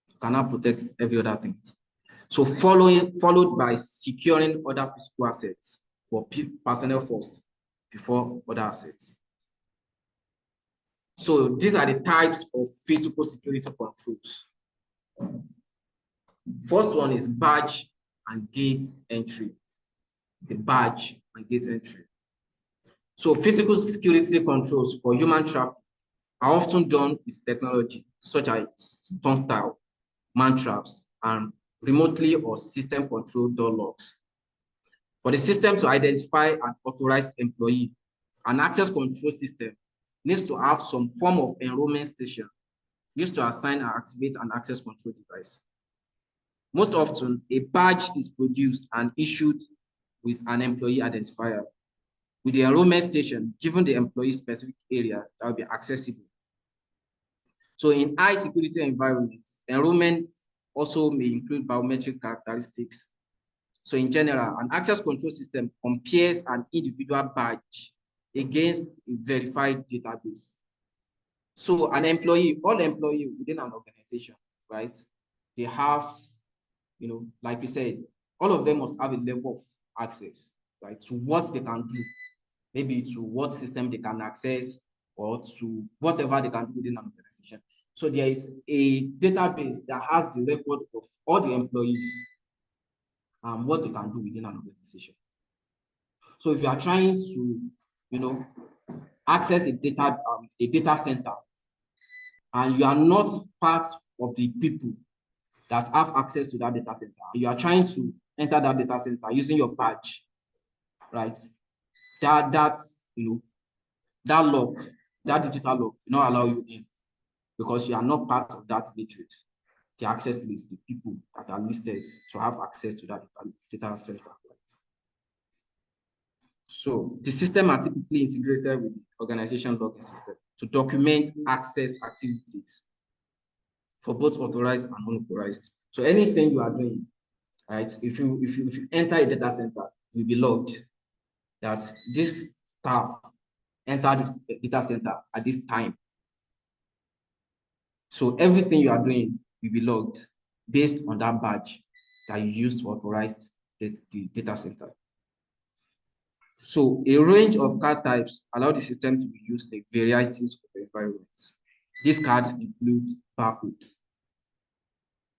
you cannot protect every other thing. So followed by securing other physical assets, or personnel first before other assets. So these are the types of physical security controls. First one is badge and gate entry. The badge and gate entry. So physical security controls for human traffic are often done with technology such as turnstile, man traps, and remotely or system controlled door locks. For the system to identify an authorized employee, an access control system needs to have some form of enrollment station used to assign and activate an access control device. Most often, a badge is produced and issued with an employee identifier, with the enrollment station given the employee specific area that will be accessible. So in high security environments, enrollment also may include biometric characteristics. So in general, an access control system compares an individual badge against a verified database. So an employee, all employees within an organization, right? They have, like we said, all of them must have a level of access, right, to what they can do, maybe to what system they can access or to whatever they can do within an organization. So there is a database that has the record of all the employees. what they can do within an organization. So if you are trying to, access a data center, and you are not part of the people that have access to that data center, you are trying to enter that data center using your badge, right? That lock, that digital lock, will not allow you in because you are not part of that matrix, the access list, the people that are listed to have access to that data center. So the system are typically integrated with the organization logging system to document access activities for both authorized and unauthorized. So anything you are doing, right? If you enter a data center, you'll be logged that this staff entered this data center at this time. So everything you are doing will be logged based on that badge that you used to authorize the data center. So a range of card types allow the system to be used in varieties of environments. These cards include barcode.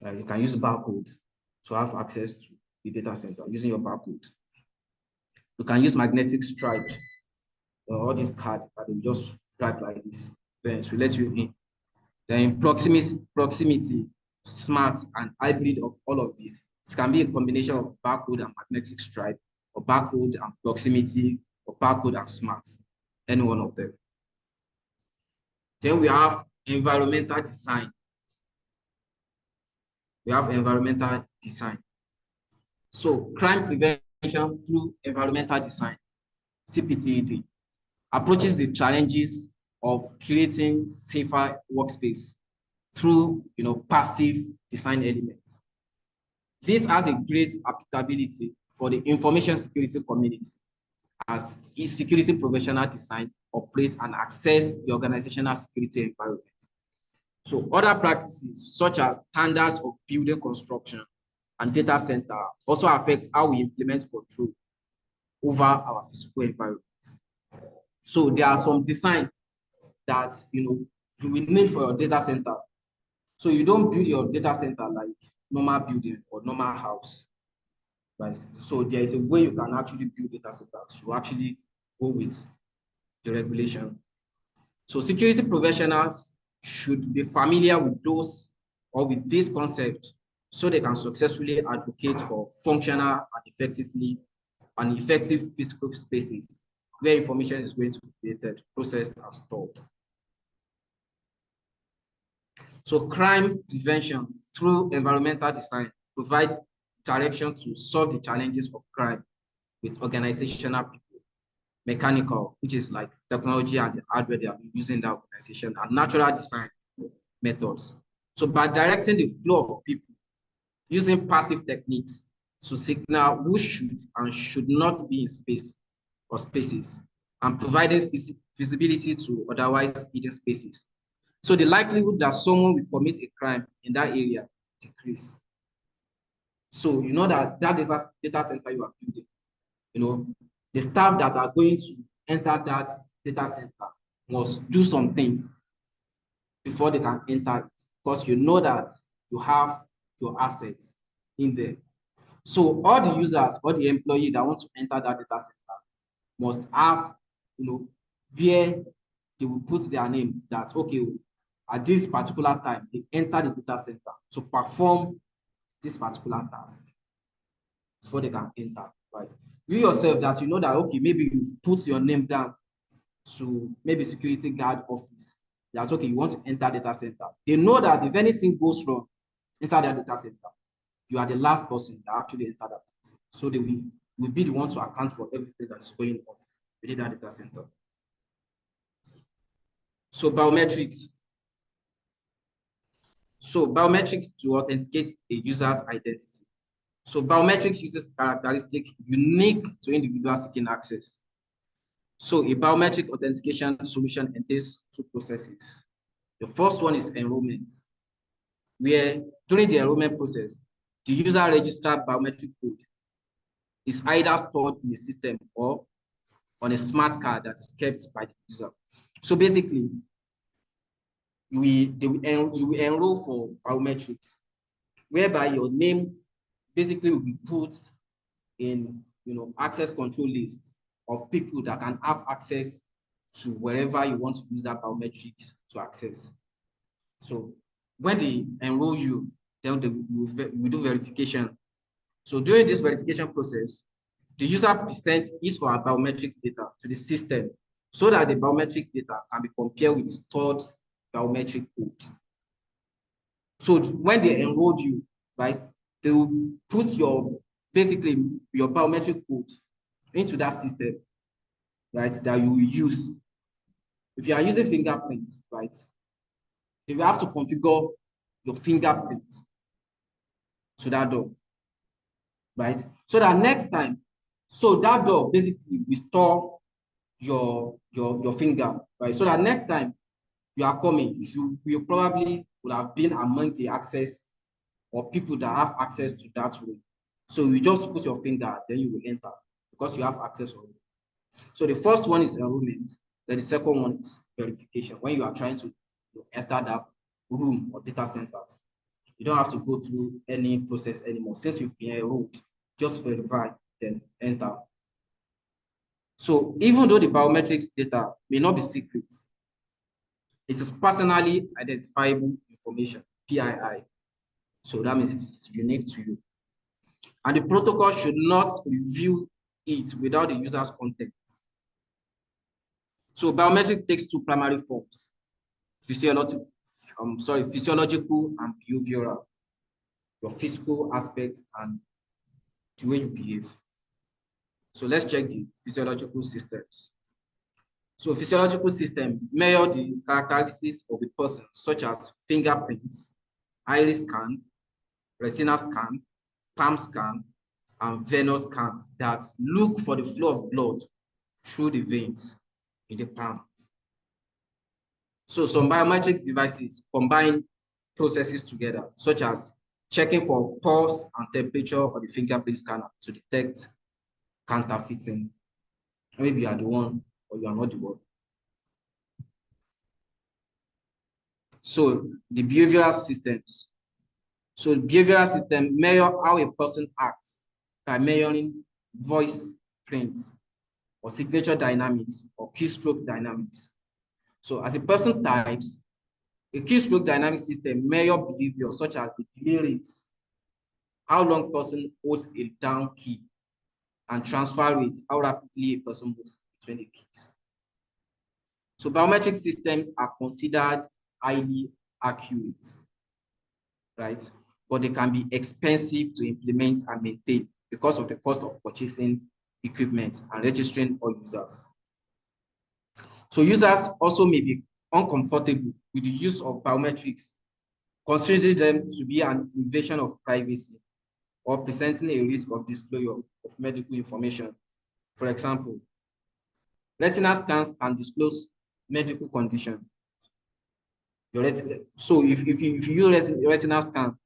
You can use barcode to have access to the data center using your barcode. You can use magnetic stripe, all these cards that they just stripe like this. Then it will let you in. Then proximity, smart, and hybrid of all of these. This can be a combination of barcode and magnetic stripe, or barcode and proximity, or barcode and smart, any one of them. Then we have environmental design. So crime prevention through environmental design, CPTED, approaches the challenges of creating safer workspace through passive design elements. This has a great applicability for the information security community, as its security professional design, operate, and access the organizational security environment. So other practices such as standards of building construction and data center also affect how we implement control over our physical environment. So there are some design that you will need for your data center. So you don't build your data center like normal building or normal house, right? So there is a way you can actually build data centers to actually go with the regulation. So security professionals should be familiar with those or with this concept so they can successfully advocate for functional and effective physical spaces where information is going to be created, processed, and stored. So crime prevention through environmental design provide direction to solve the challenges of crime with organizational people, mechanical, which is like technology and the hardware they are using in the organization, and natural design methods. So by directing the flow of people, using passive techniques to signal who should and should not be in space or spaces, and providing visibility to otherwise hidden spaces. So the likelihood that someone will commit a crime in that area decrease. So you know that data center you are building, the staff that are going to enter that data center must do some things before they can enter it, because you know that you have your assets in there. So all the users, all the employees that want to enter that data center must have, where they will put their name that, okay, at this particular time, they enter the data center to perform this particular task before they can enter, right? You yourself that you know that, okay, maybe you put your name down to maybe security guard office. That's okay, you want to enter data center. They know that if anything goes wrong inside their data center, you are the last person that actually entered that. So they will be the ones to account for everything that's going on within that data center. So biometrics. So biometrics to authenticate a user's identity. So biometrics uses characteristics unique to individuals seeking access. So a biometric authentication solution entails two processes. The first one is enrollment, where during the enrollment process, the user registered biometric code is either stored in the system or on a smart card that is kept by the user. So basically, you will enroll for biometrics, whereby your name basically will be put in, access control list of people that can have access to wherever you want to use that biometrics to access. So when they enroll you, then we do verification. So during this verification process, the user presents his or her biometric data to the system so that the biometric data can be compared with the stored biometric code. So when they enrolled you, right, they will put basically your biometric code into that system, right, that you will use. If you are using fingerprint, right, you have to configure your fingerprint to that door, right? So that next time, so that door basically will store your finger, right? So that next time you are coming, you probably would have been among the access or people that have access to that room. So you just put your finger, then you will enter because you have access already. So the first one is enrollment, then the second one is verification. When you are trying to enter that room or data center, you don't have to go through any process anymore. Since you've been enrolled, just verify, then enter. So even though the biometrics data may not be secret, it is personally identifiable information, PII. So that means it's unique to you. And the protocol should not reveal it without the user's consent. So biometric takes two primary forms, physiological and behavioral. Your physical aspect and the way you behave. So let's check the physiological systems. So physiological system measure the characteristics of a person, such as fingerprints, iris scan, retina scan, palm scan, and venous scans that look for the flow of blood through the veins in the palm. So some biometric devices combine processes together, such as checking for pulse and temperature of the fingerprint scanner to detect counterfeiting. Maybe you are the one or you are not the one. So the behavioral systems. So the behavioral system measure how a person acts by measuring voice prints or signature dynamics or keystroke dynamics. So as a person types, a keystroke dynamic system measure behavior such as the delay rates, how long person holds a down key, and transfer rate, how rapidly a person moves between the keys. So biometric systems are considered highly accurate, right? But they can be expensive to implement and maintain because of the cost of purchasing equipment and registering all users. So users also may be uncomfortable with the use of biometrics, considering them to be an invasion of privacy or presenting a risk of disclosure of medical information. For example, retinal scans can disclose medical condition. So if you use retinal scan,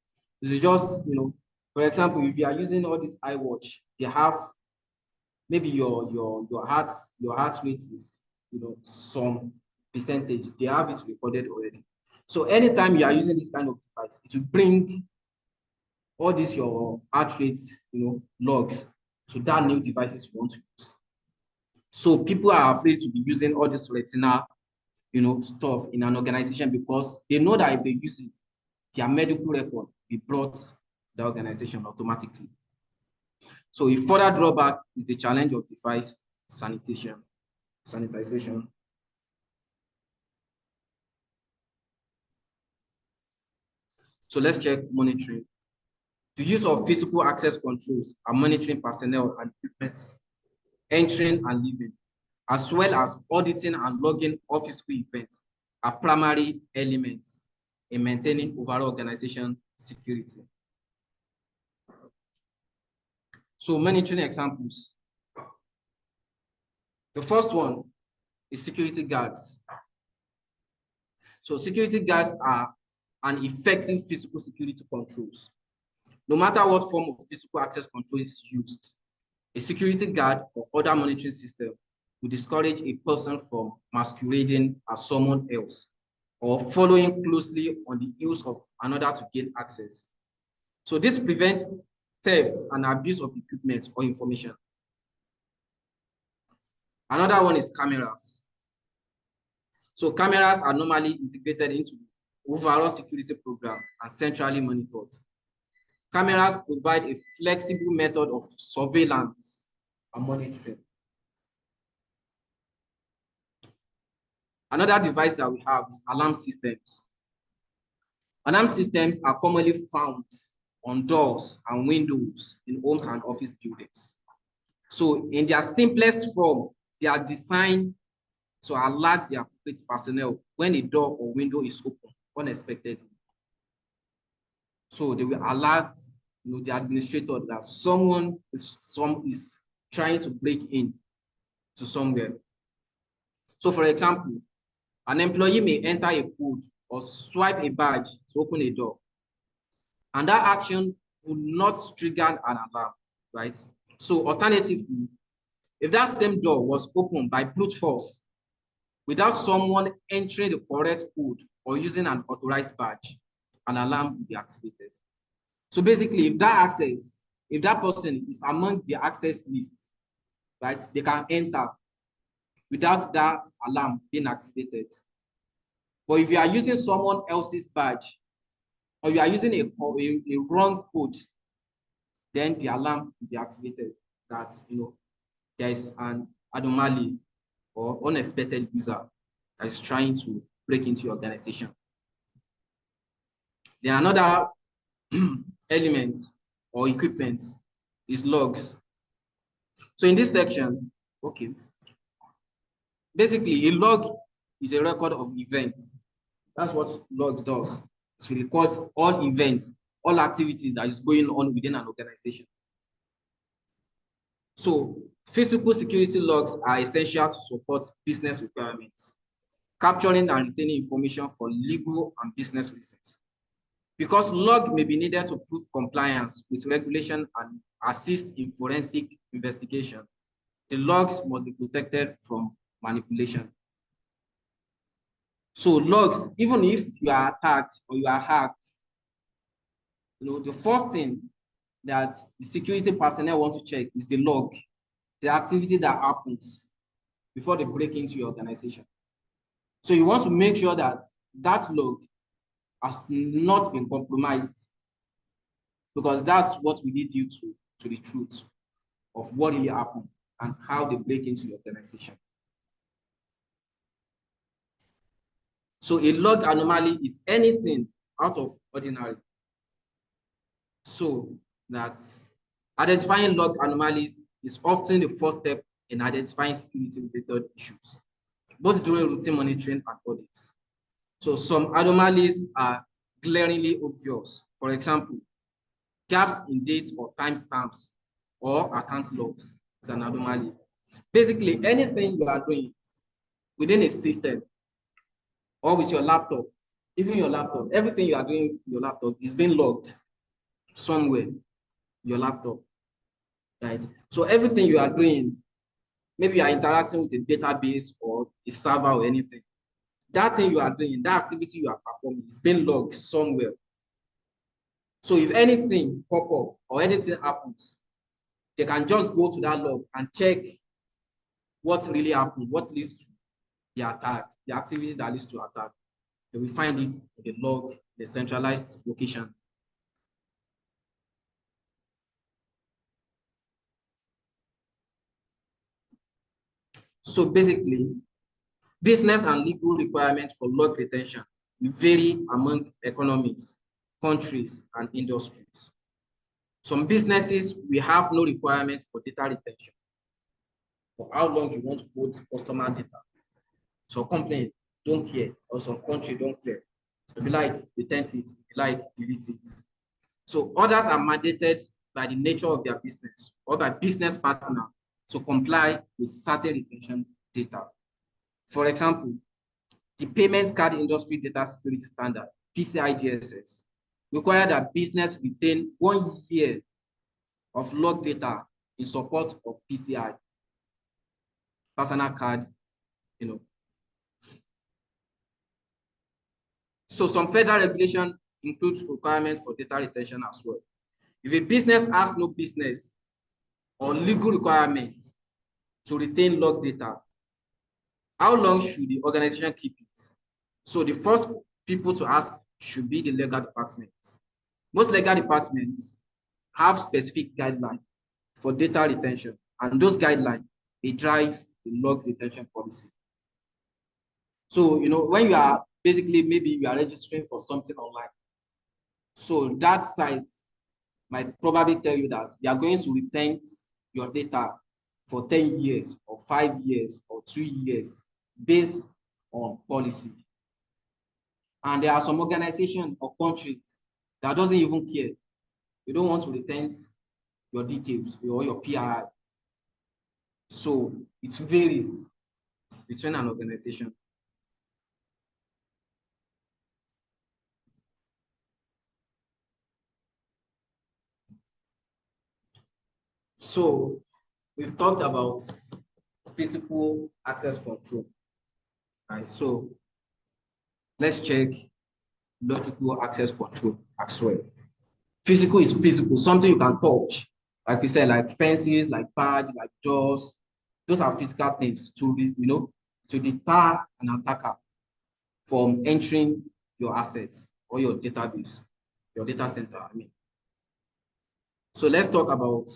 you just, for example, if you are using all this iWatch, they have maybe your heart rate is, some percentage. They have it recorded already. So anytime you are using this kind of device, it will bring all this your heart rate, logs to that new devices you want to use. So people are afraid to be using all this retina, stuff in an organization because they know that if they use it, their medical record will be brought to the organization automatically. So a further drawback is the challenge of device sanitization. So let's check monitoring. The use of physical access controls and monitoring personnel and equipment entering and leaving, as well as auditing and logging of physical events, are primary elements in maintaining overall organization security. So monitoring examples. The first one is security guards. So security guards are an effective physical security controls. No matter what form of physical access control is used, a security guard or other monitoring system will discourage a person from masquerading as someone else or following closely on the heels of another to gain access. So this prevents thefts, and abuse of equipment or information. Another one is cameras. So cameras are normally integrated into overall security program and centrally monitored. Cameras provide a flexible method of surveillance and monitoring. Another device that we have is alarm systems. Alarm systems are commonly found on doors and windows in homes and office buildings. So in their simplest form, they are designed to alert the appropriate personnel when a door or window is open unexpectedly. So they will alert the administrator that someone is trying to break in to somewhere. So for example, an employee may enter a code or swipe a badge to open a door, and that action will not trigger an alarm, right? So alternatively, if that same door was opened by brute force without someone entering the correct code or using an authorized badge, an alarm will be activated. So basically, if that person is among the access list, right, they can enter without that alarm being activated. But if you are using someone else's badge, or you are using a wrong code, then the alarm will be activated that there is an anomaly or unexpected user that is trying to break into your organization. Then another element or equipment is logs. So in this section, okay, basically a log is a record of events. That's what log does. So it records all events, all activities that is going on within an organization. So physical security logs are essential to support business requirements, capturing and retaining information for legal and business reasons. Because log may be needed to prove compliance with regulation and assist in forensic investigation, the logs must be protected from manipulation. So logs, even if you are attacked or you are hacked, the first thing that the security personnel want to check is the log, the activity that happens before they break into your organization. So you want to make sure that that log has not been compromised, because that's what will lead you to the truth of what really happened and how they break into your organization. So a log anomaly is anything out of ordinary. So that's identifying log anomalies is often the first step in identifying security-related issues, both during routine monitoring and audits. So some anomalies are glaringly obvious. For example, gaps in dates or timestamps or account logs is an anomaly. Basically, anything you are doing within a system or with your laptop, even your laptop, everything you are doing with your laptop is being logged somewhere in your laptop, right? So everything you are doing, maybe you are interacting with a database or a server or anything, that thing you are doing, that activity you are performing is being logged somewhere. So if anything pop up or anything happens, they can just go to that log and check what really happened, what leads to the attack, the activity that leads to attack. They will find it in the log, the centralized location. So basically, business and legal requirements for log retention will vary among economies, countries, and industries. Some businesses will have no requirement for data retention, for how long you want to hold customer data. Some companies don't care, or some countries don't care. If you like, retain it. If you like, delete it. So others are mandated by the nature of their business or by business partner to comply with certain retention data. For example, the payment card industry data security standard, PCI DSS, require that business retain 1 year of log data in support of PCI, personal card, So some federal regulation includes requirements for data retention as well. If a business has no business or legal requirement to retain log data, how long should the organization keep it? So the first people to ask should be the legal department. Most legal departments have specific guidelines for data retention, and those guidelines, they drive the log retention policy. So, when you are basically, maybe you are registering for something online, so that site might probably tell you that they are going to retain your data for 10 years or 5 years or 2 years based on policy. And there are some organizations or countries that doesn't even care. You don't want to retain your details or your PII. So it varies between an organization. So we've talked about physical access control. Right? So let's check logical access control as well. Physical is physical, something you can touch. Like we said, like fences, like pads, like doors. Those are physical things to deter an attacker from entering your assets or your database, your data center, I mean. So let's talk about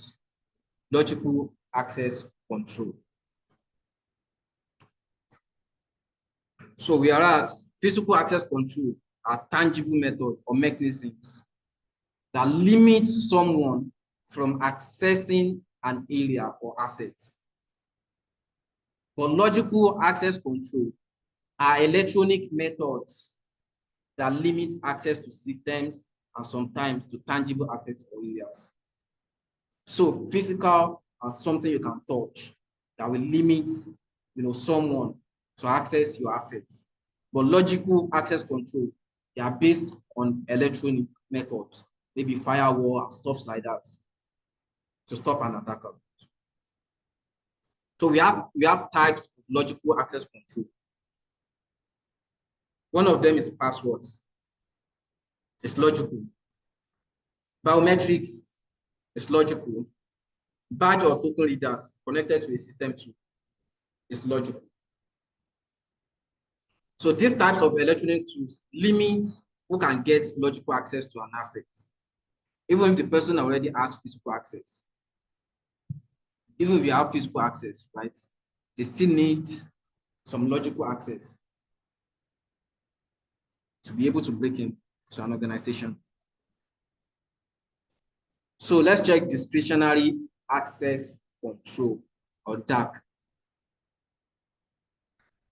logical access control. So whereas physical access control are tangible methods or mechanisms that limit someone from accessing an area or asset. But logical access control are electronic methods that limit access to systems and sometimes to tangible assets or areas. So physical are something you can touch that will limit someone to access your assets. But logical access control, they are based on electronic methods, maybe firewall and stuff like that, to stop an attacker. So we have types of logical access control. One of them is passwords. It's logical. Biometrics is logical. Badge or token readers connected to a system too is logical. So these types of electronic tools limit who can get logical access to an asset, even if the person already has physical access. Even if you have physical access, right, they still need some logical access to be able to break into an organization. So let's check discretionary access control, or DAC.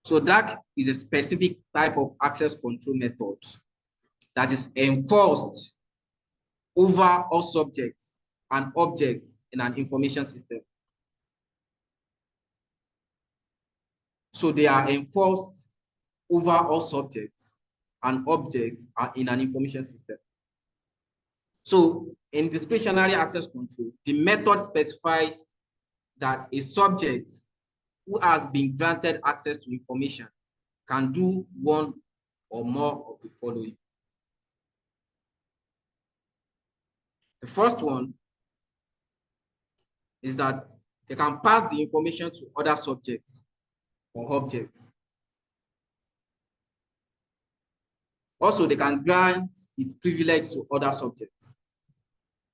So DAC is a specific type of access control method that is enforced over all subjects and objects in an information system. So they are enforced over all subjects and objects in an information system. So in discretionary access control, the method specifies that a subject who has been granted access to information can do one or more of the following. The first one is that they can pass the information to other subjects or objects. Also, they can grant its privilege to other subjects.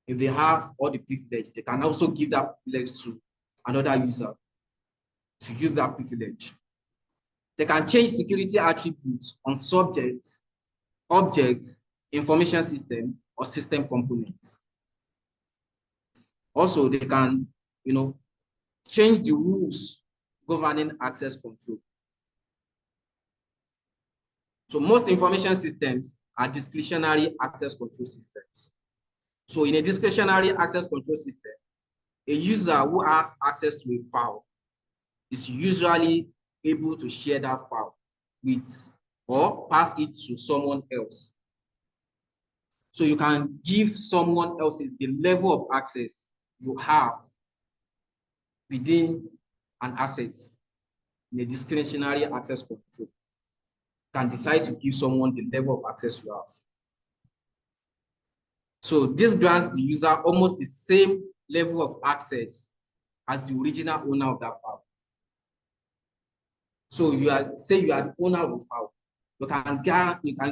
If they have all the privilege, they can also give that privilege to another user to use that privilege. They can change security attributes on subjects, objects, information system, or system components. Also, they can, change the rules governing access control. So most information systems are discretionary access control systems. So in a discretionary access control system, a user who has access to a file is usually able to share that file with or pass it to someone else. So you can give someone else's the level of access you have within an asset in a discretionary access control. You can decide to give someone the level of access you have. So this grants the user almost the same level of access as the original owner of that file. So you are the owner of the file. You can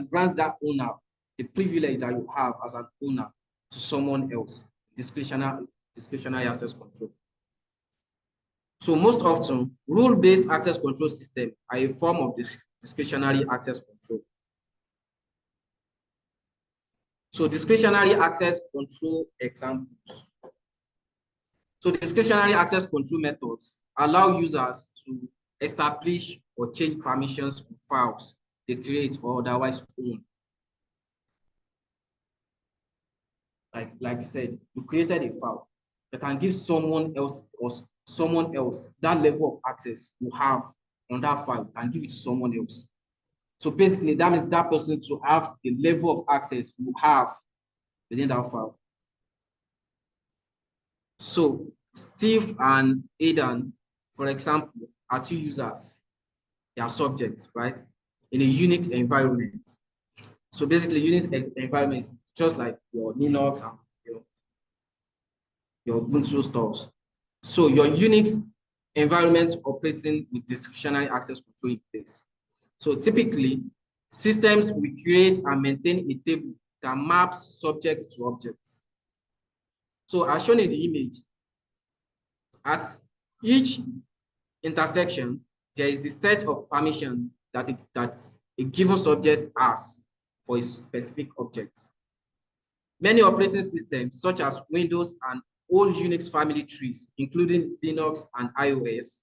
grant that owner the privilege that you have as an owner to someone else, discretionary access control. So most often, rule-based access control systems are a form of discretionary access control. So discretionary access control examples. So discretionary access control methods allow users to establish or change permissions on files they create or otherwise own. Like you said, you created a file. You can give someone else that level of access you have on that file, and give it to someone else. So basically, that means that person to have the level of access you have within that file. So Steve and Aidan, for example, are two users. They are subjects, right? In a Unix environment. So basically, Unix environment is just like your Linux and your Ubuntu stores. So your Unix environment operating with discretionary access control in place. So typically, systems will create and maintain a table that maps subject to objects. So as shown in the image, at each intersection, there is the set of permission that a given subject has for a specific object. Many operating systems, such as Windows and all Unix family trees, including Linux and iOS,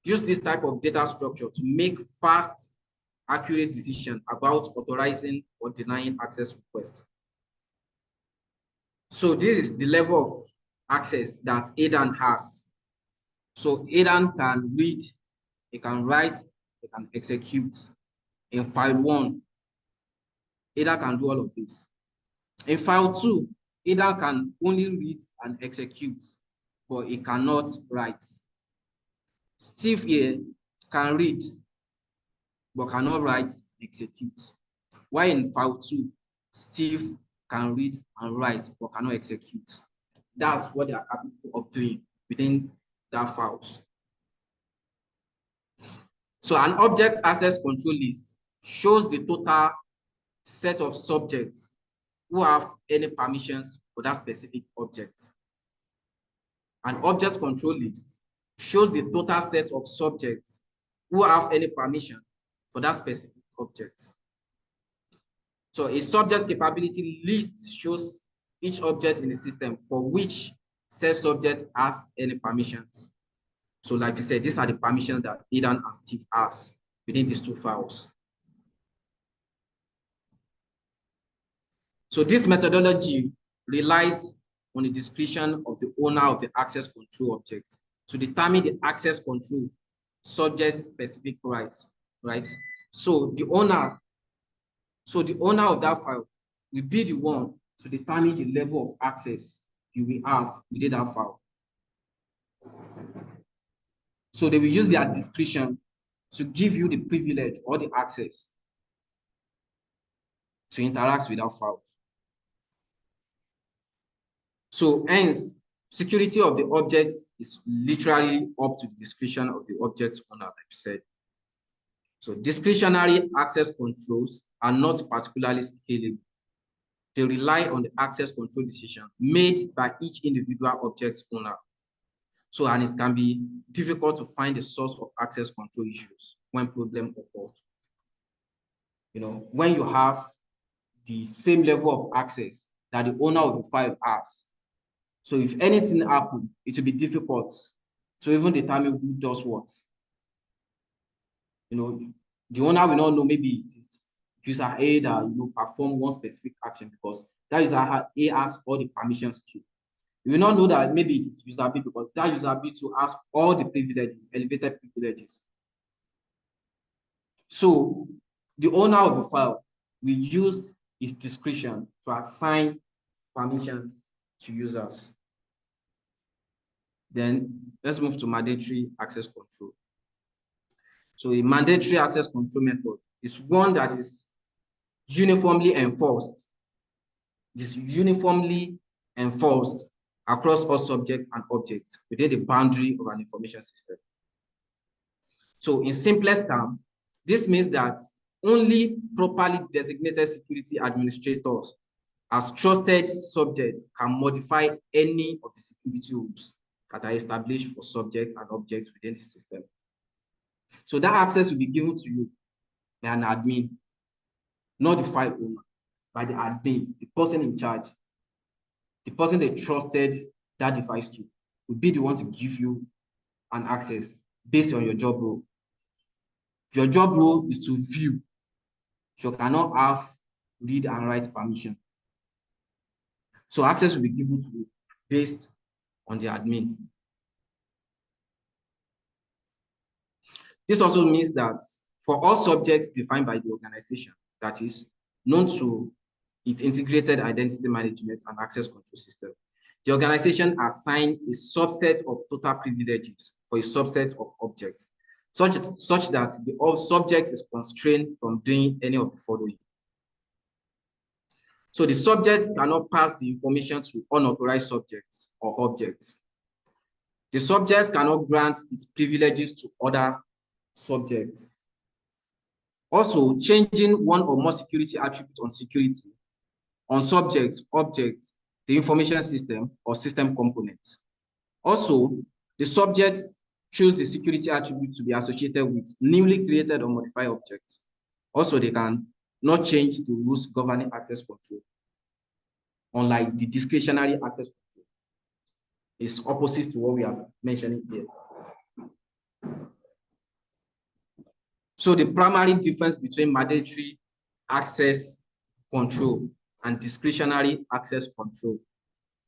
use this type of data structure to make fast, accurate decisions about authorizing or denying access requests. So this is the level of access that Aidan has. So Aidan can read, he can write, he can execute. In file 1, Aidan can do all of this. In file 2, Aidan can only read and execute, but he cannot write. Steve here can read, but cannot write and execute. While in file 2, Steve can read and write, but cannot execute. That's what they are capable of doing within that files. So an object access control list shows the total set of subjects who have any permissions for that specific object. An object control list shows the total set of subjects who have any permission for that specific object. So a subject capability list shows each object in the system for which said subject has any permissions. So like you said, these are the permissions that Aidan and Steve has within these two files. So this methodology relies on the discretion of the owner of the access control object to determine the access control subject specific rights, right? So the owner of that file will be the one to determine the level of access you will have within that file. So they will use their discretion to give you the privilege or the access to interact with that file. So hence, security of the object is literally up to the discretion of the object owner, like you said. So discretionary access controls are not particularly scalable. They rely on the access control decision made by each individual object owner. So, and it can be difficult to find the source of access control issues when problem occurs. When you have the same level of access that the owner of the file has. So if anything happens, it will be difficult to even determine who does what. The owner will not know, maybe it is user A that perform one specific action because that user A has all the permissions too. You will not know that maybe it is user B because that user B too has all the privileges, elevated privileges. So the owner of the file will use his discretion to assign permissions to users. Then let's move to mandatory access control. So a mandatory access control method is one that is uniformly enforced It is uniformly enforced across all subjects and objects within the boundary of an information system. So in simplest terms, this means that only properly designated security administrators as trusted subjects can modify any of the security rules that are established for subjects and objects within the system. So that access will be given to you by an admin, not the file owner, by the admin, the person in charge, the person they trusted that device to, will be the one to give you an access based on your job role. Your job role is to view. You cannot have read and write permission. So access will be given to you based on the admin. This also means that for all subjects defined by the organization, that is known to its integrated identity management and access control system, the organization assigns a subset of total privileges for a subset of objects, such that the subject is constrained from doing any of the following. So the subject cannot pass the information to unauthorized subjects or objects. The subject cannot grant its privileges to other subjects. Also, changing one or more security attributes on security, on subjects, objects, the information system, or system components. Also, the subjects choose the security attribute to be associated with newly created or modified objects. Also, they can not change the rules governing access control, unlike the discretionary access control. It's opposite to what we are mentioning here. So the primary difference between mandatory access control and discretionary access control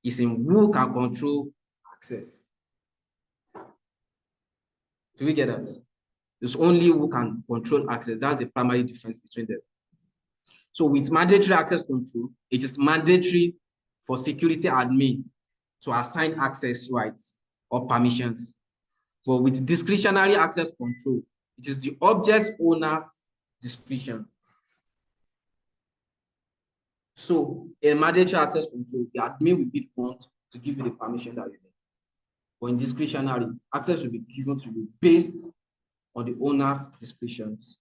is in who can control access. Do we get that? It's only who can control access. That's the primary difference between them. So with mandatory access control, it is mandatory for security admin to assign access rights or permissions. But with discretionary access control, it is the object owner's discretion. So in mandatory access control, the admin will be the one to give you the permission that you need. But in discretionary, access will be given to you based on the owner's discretions.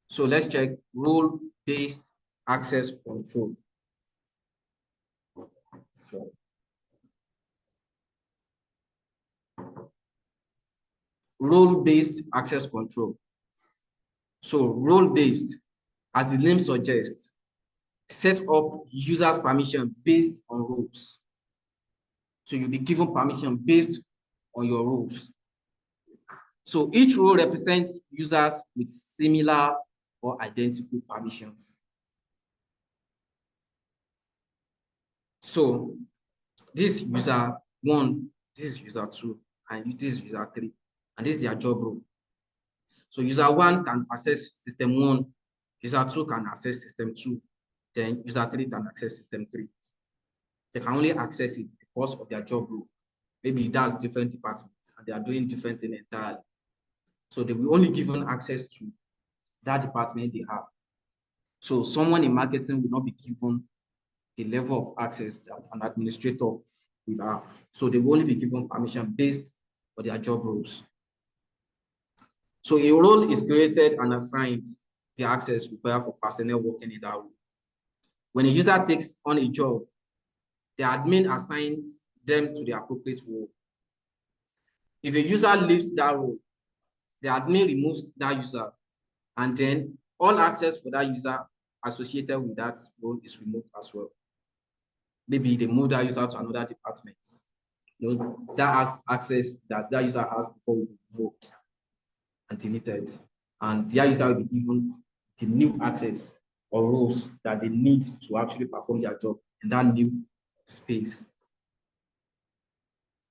So let's check role-based access control. Role-based access control. So role-based, as the name suggests, set up users' permission based on roles. So you'll be given permission based on your roles. So each role represents users with similar or identical permissions. So this user one, this is user two, and this is user three, and this is their job role. So user one can access system one, user two can access system two, then user three can access system three. They can only access it because of their job role. Maybe that's different departments and they are doing different things entirely. So they will only given access to that department they have. So someone in marketing will not be given the level of access that an administrator will have. So they will only be given permission based on their job roles. So a role is created and assigned the access required for personnel working in that role. When a user takes on a job, the admin assigns them to the appropriate role. If a user leaves that role, the admin removes that user, and then all access for that user associated with that role is removed as well. Maybe they move that user to another department. You know, that has access that that user has before we revoked and deleted. And their user will be given the new access or roles that they need to actually perform their job in that new space.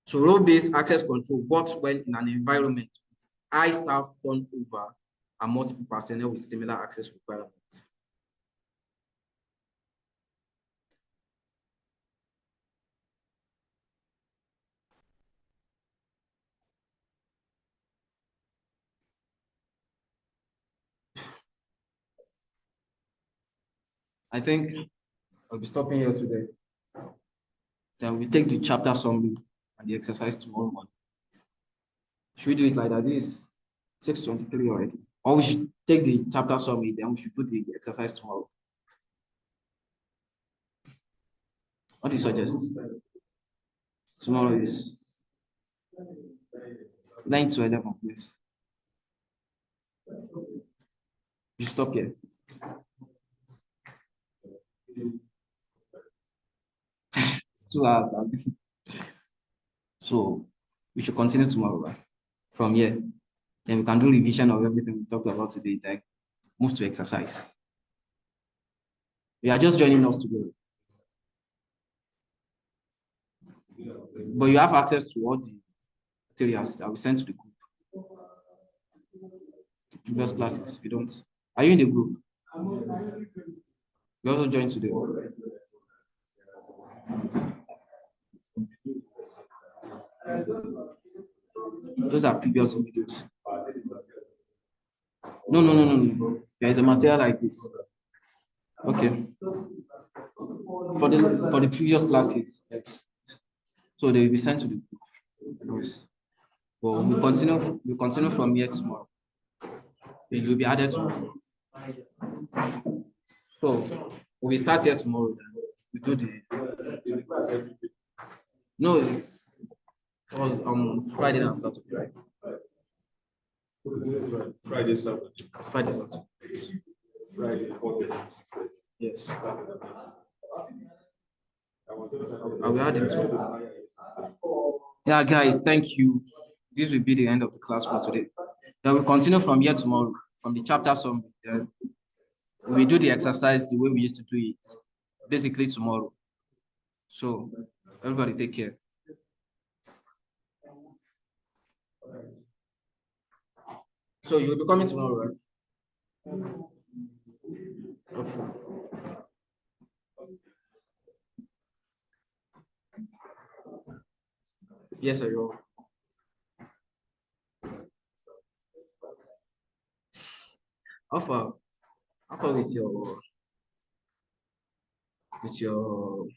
So role-based access control works well in an environment with high staff turnover and multiple personnel with similar access requirements. I think I'll be stopping here today. Then we take the chapter summary and the exercise tomorrow morning. Should we do it like that? This is 6:23 already. Or we should take the chapter summary, then we should put the exercise tomorrow. What do you suggest? Tomorrow is 9 to 11, please. You stop here. It's 2 hours. So we should continue tomorrow, right? From here. Then we can do revision of everything we talked about today, then move to exercise. You are just joining us today. But you have access to all the materials that we sent to the group. The previous classes, if you don't. Are you in the group? You also joined today. Those are previous videos. No. There is a material like this. Okay. For the previous classes, yes. So they will be sent to the group. Well, we continue from here tomorrow. It will be added tomorrow. So we start here tomorrow. We do the. No, it was Friday and Saturday, right? Friday, Saturday. Friday, Saturday. Friday, yes. I will add it to. Yeah, guys, thank you. This will be the end of the class for today. Then we'll continue from here tomorrow, from the chapter summary. Then we do the exercise the way we used to do it, basically tomorrow. So everybody take care. So you'll be coming tomorrow, right? Okay. Yes, I will. How far with your